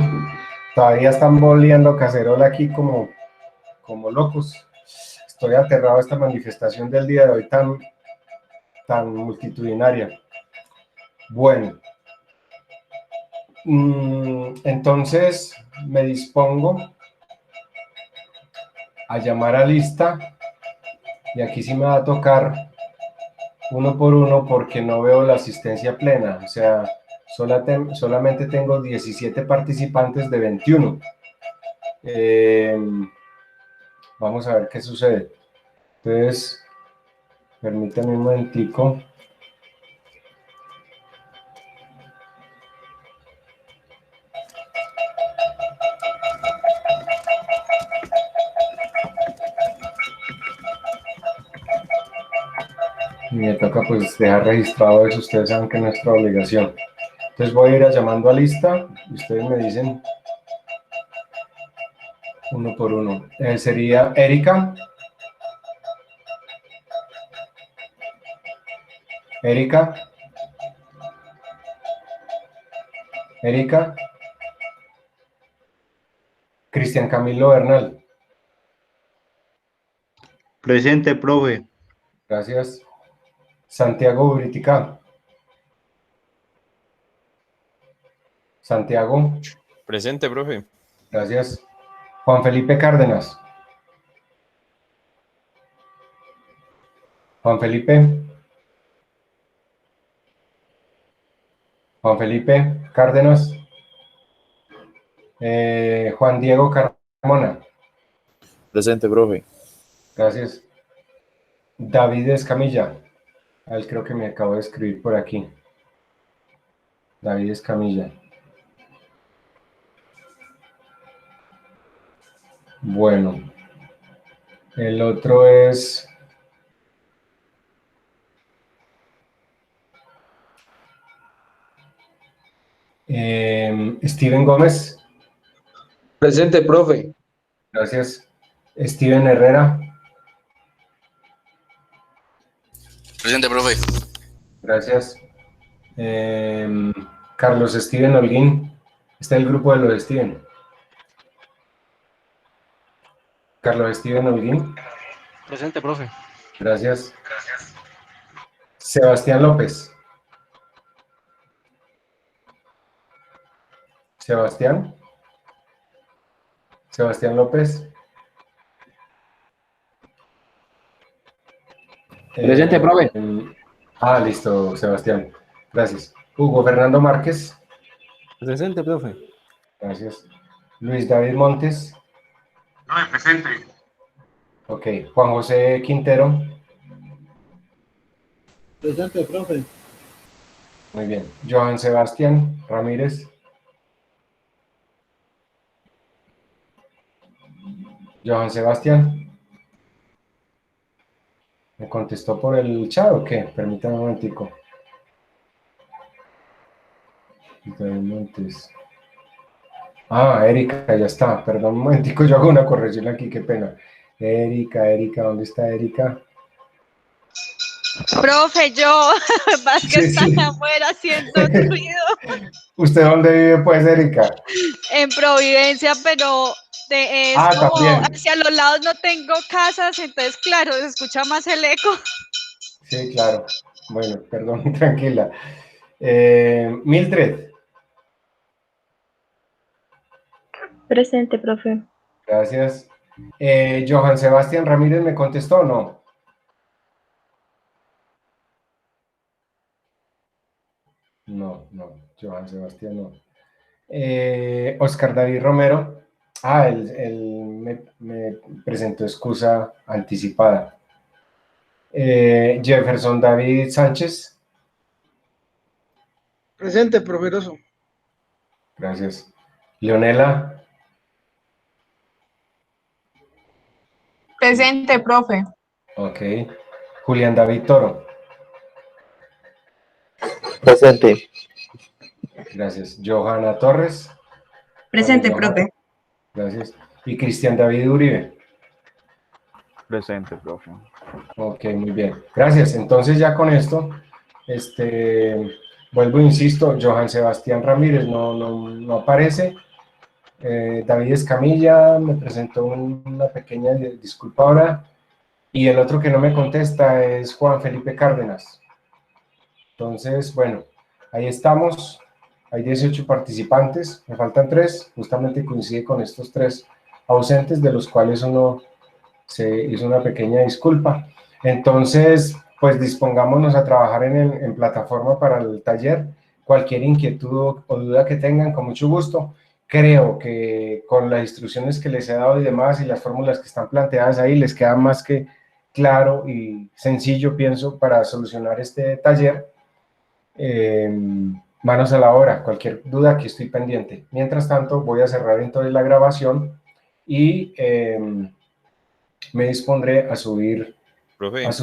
Todavía están boleando cacerola aquí como locos. Estoy aterrado a esta manifestación del día de hoy tan multitudinaria. Bueno, entonces me dispongo a llamar a lista y aquí sí me va a tocar uno por uno porque no veo la asistencia plena, o sea, solamente tengo 17 participantes de 21. Vamos a ver qué sucede. Entonces, permítanme un momentico. Y me toca pues dejar registrado eso, ustedes saben que es nuestra obligación. Entonces voy a ir llamando a lista y ustedes me dicen uno por uno. Sería Erika. Erika. Erika. Cristian Camilo Bernal. Presente, profe. Gracias. Santiago Britica. Santiago. Presente, profe. Gracias. Juan Felipe Cárdenas. Juan Felipe. Juan Felipe Cárdenas. Juan Diego Carmona. Presente, profe. Gracias. David Escamilla. A él creo que me acabo de escribir por aquí. David Escamilla. Bueno. El otro es... Steven Gómez. Presente, profe. Gracias. Steven Herrera. Presente, profe. Gracias. Carlos Steven Holguín. Está el grupo de los Steven. Carlos Steven Holguín. Presente, profe. Gracias. Sebastián López. Sebastián. Sebastián López. Presente, profe. Listo, Sebastián. Gracias. Hugo Fernando Márquez. Presente, profe. Gracias. Luis David Montes. Presente. Ok. Juan José Quintero. Presente, profe. Muy bien. Johan Sebastián Ramírez. Johan Sebastián. ¿Me contestó por el chat o qué? Permítame un momentico. Erika, ya está. Perdón un momentico, yo hago una corrección aquí, qué pena. Erika, ¿dónde está Erika? Profe, yo, vas que Sí, están sí. afuera haciendo ruido. ¿Usted dónde vive, pues, Erika? En Providencia, pero es como También. hacia los lados no tengo casas, entonces claro, se escucha más el eco. Sí, claro. Bueno, perdón, tranquila. Mildred. Presente, profe. Gracias. Johan Sebastián Ramírez, ¿me contestó o no? No, Johan Sebastián no. Oscar David Romero. Él me presentó excusa anticipada. Jefferson David Sánchez. Presente, proferoso. Gracias. Leonela. Presente, profe. Ok. Julián David Toro. Presente. Gracias. Johanna Torres. Presente, Johanna. profe. Gracias. Y Cristian David Uribe. Presente, profe. Ok, muy bien. Gracias. Entonces ya con esto, Vuelvo, insisto, Johan Sebastián Ramírez no aparece. David Escamilla me presentó una pequeña disculpa ahora. Y el otro que no me contesta es Juan Felipe Cárdenas. Entonces, bueno, ahí estamos. Hay 18 participantes, me faltan 3. Justamente coincide con estos 3 ausentes, de los cuales uno se hizo una pequeña disculpa. Entonces, pues dispongámonos a trabajar en plataforma para el taller. Cualquier inquietud o duda que tengan, con mucho gusto. Creo que con las instrucciones que les he dado y demás, y las fórmulas que están planteadas ahí, les queda más que claro y sencillo, pienso, para solucionar este taller. Manos a la obra. Cualquier duda, aquí estoy pendiente. Mientras tanto, voy a cerrar entonces la grabación y me dispondré a subir